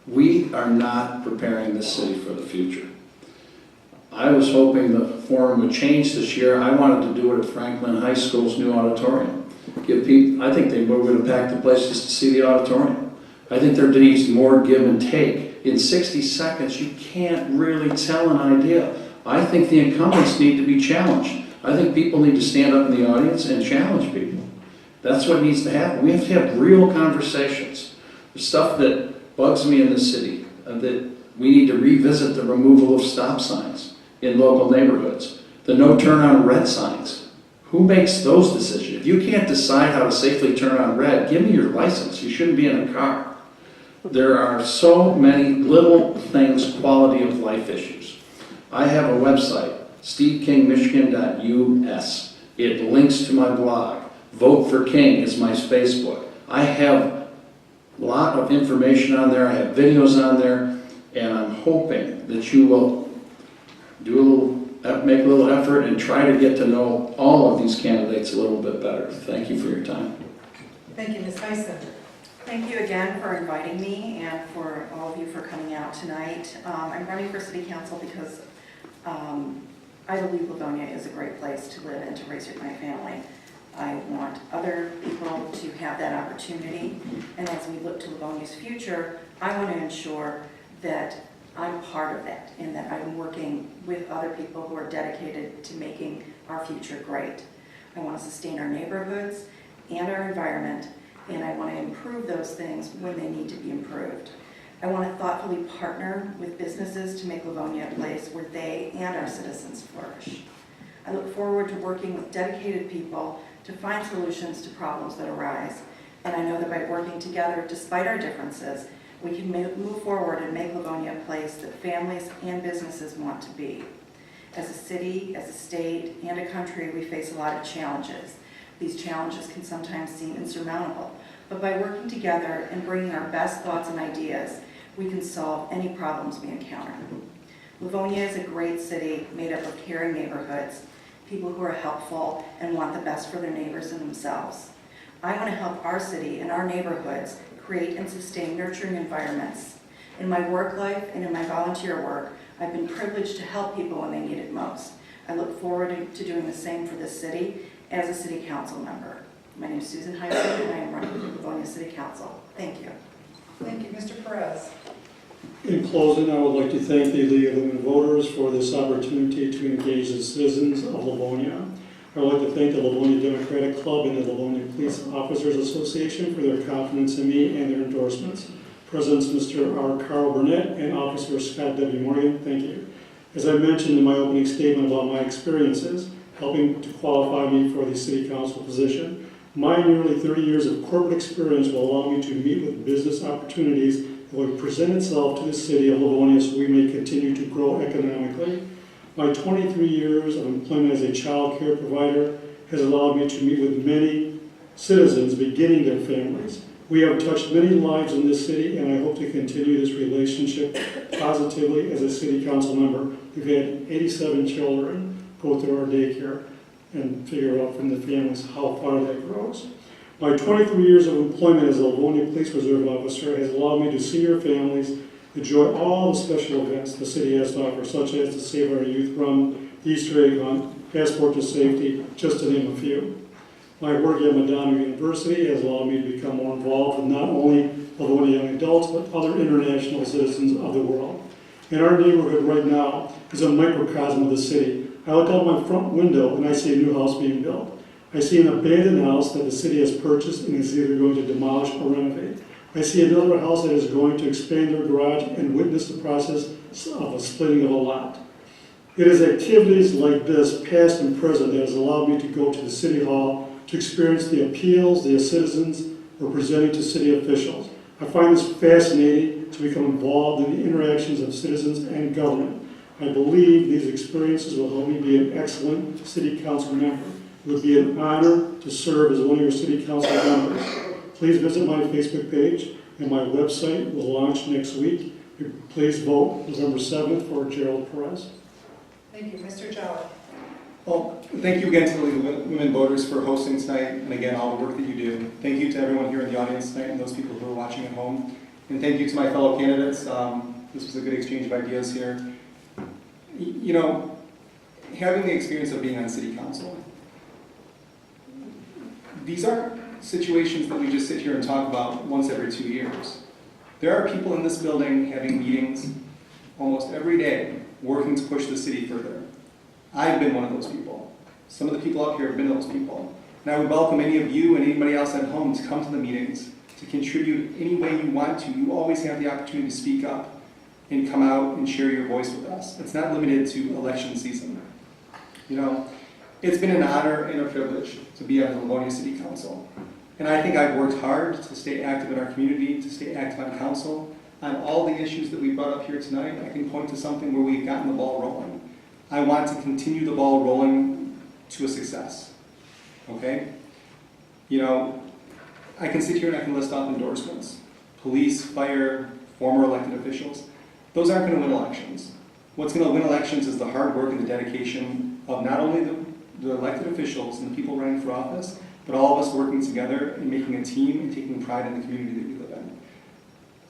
We are not preparing this city for the future. I was hoping the forum would change this year. I wanted to do it at Franklin High School's new auditorium. Give people, I think they would have packed the place just to see the auditorium. I think there needs more give and take. In 60 seconds, you can't really tell an idea. I think the incumbents need to be challenged. I think people need to stand up in the audience and challenge people. That's what needs to happen. We have to have real conversations. The stuff that bugs me in the city, that we need to revisit the removal of stop signs in local neighborhoods, the no turn on red signs. Who makes those decisions? If you can't decide how to safely turn on red, give me your license. You shouldn't be in a car. There are so many little things, quality of life issues. I have a website, stevekingmichigan.us. It links to my blog. Vote for King is my Facebook. I have lot of information on there. I have videos on there, and I'm hoping that you will make a little effort and try to get to know all of these candidates a little bit better. Thank you for your time. Thank you, Ms. Heisen. Thank you again for inviting me and for all of you for coming out tonight. I'm running for city council because I believe Livonia is a great place to live and to raise my family. I want other people to have that opportunity, and as we look to Livonia's future, I want to ensure that I'm part of that and that I'm working with other people who are dedicated to making our future great. I want to sustain our neighborhoods and our environment, and I want to improve those things when they need to be improved. I want to thoughtfully partner with businesses to make Livonia a place where they and our citizens flourish. I look forward to working with dedicated people to find solutions to problems that arise, and I know that by working together, despite our differences, we can move forward and make Livonia a place that families and businesses want to be. As a city, as a state, and a country, we face a lot of challenges. These challenges can sometimes seem insurmountable, but by working together and bringing our best thoughts and ideas, we can solve any problems we encounter. Livonia is a great city made up of caring neighborhoods, people who are helpful and want the best for their neighbors and themselves. I want to help our city and our neighborhoods create and sustain nurturing environments. In my work life and in my volunteer work, I've been privileged to help people when they need it most. I look forward to doing the same for this city as a city council member. My name is Susan Heisen, and I am running for Livonia City Council. Thank you. Thank you, Mr. Perez. In closing, I would like to thank the League of Women Voters for this opportunity to engage the citizens of Livonia. I would like to thank the Livonia Democratic Club and the Livonia Police Officers Association for their confidence in me and their endorsements. Presidents Mr. R. Carl Burnett and Officer Scott W. Morgan, thank you. As I mentioned in my opening statement about my experiences helping to qualify me for the City Council position, my nearly 30 years of corporate experience will allow me to meet with business opportunities that will present itself to the city of Livonia so we may continue to grow economically. My 23 years of employment as a child care provider has allowed me to meet with many citizens beginning their families. We have touched many lives in this city, and I hope to continue this relationship positively as a city council member. We've had 87 children go through our daycare and figure out from the families how far that grows. My 23 years of employment as a Livonia Police Reserve Officer has allowed me to see our families enjoy all the special events the city has to offer, such as the Save Our Youth Run, the Easter Egg Hunt, Passport to Safety, just to name a few. My work at Madonna University has allowed me to become more involved with not only Livonia young adults, but other international citizens of the world. And our neighborhood right now is a microcosm of the city. I look out my front window and I see a new house being built. I see an abandoned house that the city has purchased and is either going to demolish or renovate. I see another house that is going to expand their garage and witness the process of a splitting of a lot. It is activities like this, past and present, that has allowed me to go to the City Hall to experience the appeals the citizens were presenting to city officials. I find this fascinating to become involved in the interactions of citizens and government. I believe these experiences will help me be an excellent city council member. It would be an honor to serve as one of your city council members. Please visit my Facebook page, and my website will launch next week. Please vote November 7th for Gerald Perez. Thank you, Mr. Jolly. Well, thank you again to the League of Women Voters for hosting tonight, and again, all the work that you do. Thank you to everyone here in the audience tonight and those people who are watching at home. And thank you to my fellow candidates. This was a good exchange of ideas here. You know, having the experience of being on city council, these aren't situations that we just sit here and talk about once every 2 years. There are people in this building having meetings almost every day working to push the city further. I've been one of those people. Some of the people out here have been those people. And I would welcome any of you and anybody else at home to come to the meetings, to contribute any way you want to. You always have the opportunity to speak up and come out and share your voice with us. It's not limited to election season. You know, it's been an honor and a privilege to be on the Livonia City Council. And I think I've worked hard to stay active in our community, to stay active on council. On all the issues that we brought up here tonight, I can point to something where we've gotten the ball rolling. I want to continue the ball rolling to a success, okay? You know, I can sit here and I can list off endorsements. police, fire, former elected officials, those aren't going to win elections. What's going to win elections is the hard work and the dedication of not only the elected officials and the people running for office, but all of us working together and making a team and taking pride in the community that we live in.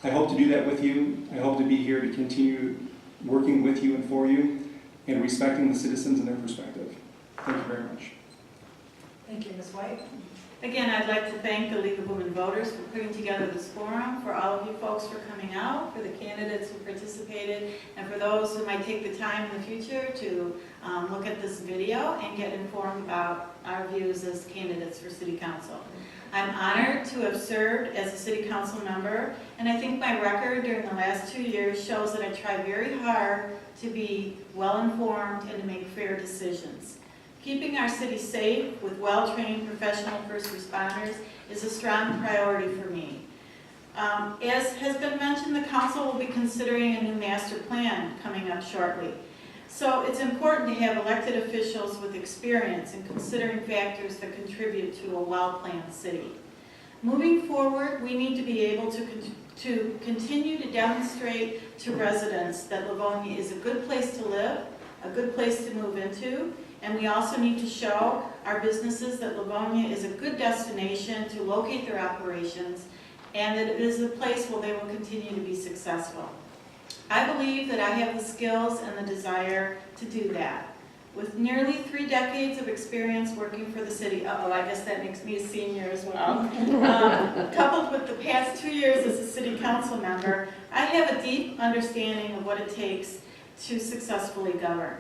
I hope to do that with you. I hope to be here to continue working with you and for you and respecting the citizens and their perspective. Thank you very much. Thank you, Ms. White. Again, I'd like to thank the League of Women Voters for putting together this forum, for all of you folks for coming out, for the candidates who participated, and for those who might take the time in the future to look at this video and get informed about our views as candidates for City Council. I'm honored to have served as a City Council member, and I think my record during the last 2 years shows that I try very hard to be well-informed and to make fair decisions. Keeping our city safe with well-trained professional first responders is a strong priority for me. As has been mentioned, the council will be considering a new master plan coming up shortly. So it's important to have elected officials with experience in considering factors that contribute to a well-planned city. Moving forward, we need to be able to continue to demonstrate to residents that Livonia is a good place to live, a good place to move into, and we also need to show our businesses that Livonia is a good destination to locate their operations and that it is a place where they will continue to be successful. I believe that I have the skills and the desire to do that. With nearly 3 decades of experience working for the city, I guess that makes me a senior as well, coupled with the past 2 years as a city council member, I have a deep understanding of what it takes to successfully govern.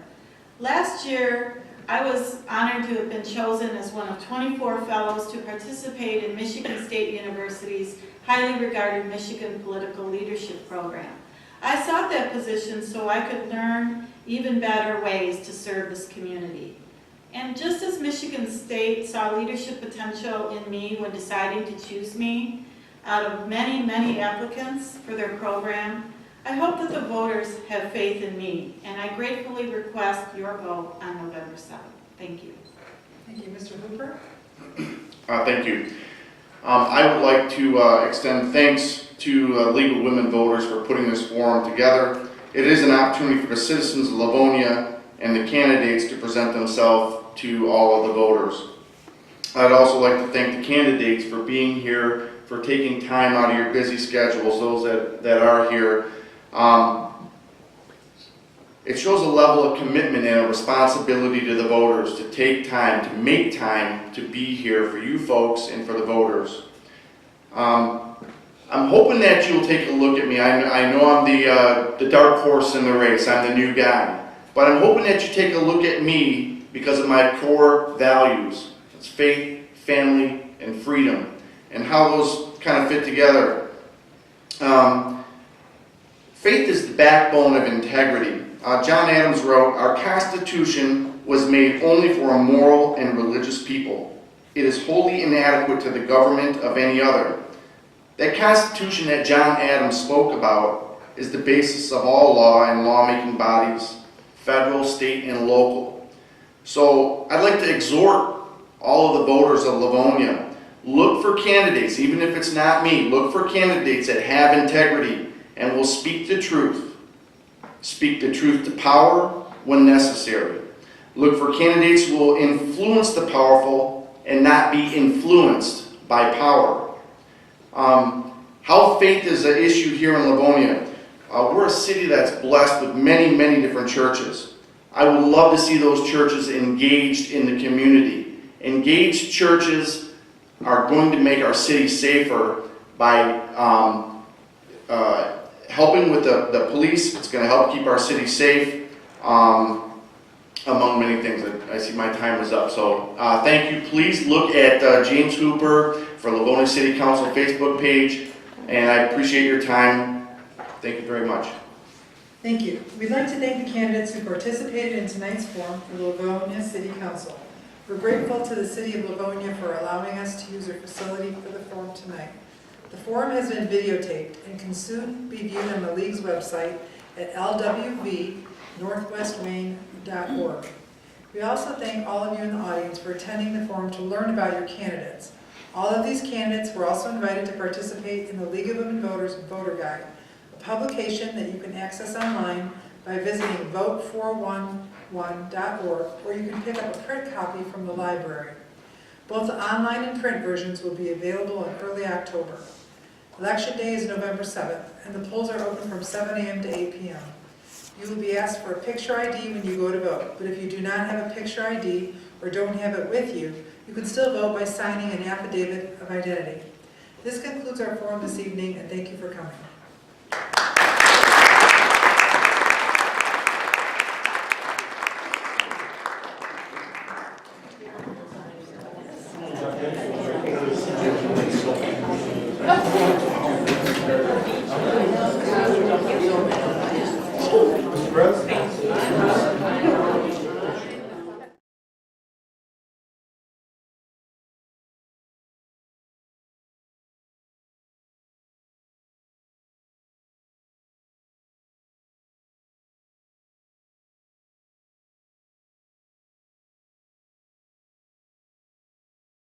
Last year, I was honored to have been chosen as one of 24 fellows to participate in Michigan State University's highly regarded Michigan Political Leadership Program. I sought that position so I could learn even better ways to serve this community. And just as Michigan State saw leadership potential in me when deciding to choose me out of many, many applicants for their program, I hope that the voters have faith in me, and I gratefully request your vote on November 7th. Thank you. Thank you, Mr. Hooper. Thank you. I would like to extend thanks to League of Women Voters for putting this forum together. It is an opportunity for the citizens of Livonia and the candidates to present themselves to all of the voters. I'd also like to thank the candidates for being here, for taking time out of your busy schedules, those that are here. It shows a level of commitment and a responsibility to the voters to take time, to make time to be here for you folks and for the voters. I'm hoping that you'll take a look at me. I know I'm the dark horse in the race. I'm the new guy. But I'm hoping that you take a look at me because of my core values. It's faith, family, and freedom, and how those kind of fit together. Faith is the backbone of integrity. John Adams wrote, "Our Constitution was made only for a moral and religious people. It is wholly inadequate to the government of any other." That Constitution that John Adams spoke about is the basis of all law and lawmaking bodies, federal, state, and local. So I'd like to exhort all of the voters of Livonia, look for candidates, even if it's not me, look for candidates that have integrity and will speak the truth. Speak the truth to power when necessary. Look for candidates who will influence the powerful and not be influenced by power. How faith is an issue here in Livonia. We're a city that's blessed with many, many different churches. I would love to see those churches engaged in the community. Engaged churches are going to make our city safer by helping with the police. It's going to help keep our city safe, among many things. I see my time is up. So thank you. Please look at James Hooper for Livonia City Council Facebook page, and I appreciate your time. Thank you very much. Thank you. We'd like to thank the candidates who participated in tonight's forum for the Livonia City Council. We're grateful to the City of Livonia for allowing us to use their facility for the forum tonight. The forum has been videotaped and can soon be viewed on the League's website at lwvnorthwestwayne.org. We also thank all of you in the audience for attending the forum to learn about your candidates. All of these candidates were also invited to participate in the League of Women Voters Voter Guide, a publication that you can access online by visiting vote411.org, or you can pick up a print copy from the library. Both the online and print versions will be available in early October. Election day is November 7th, and the polls are open from 7 a.m. to 8 p.m. You will be asked for a picture ID when you go to vote, but if you do not have a picture ID or don't have it with you, you can still vote by signing an affidavit of identity. This concludes our forum this evening, and thank you for coming.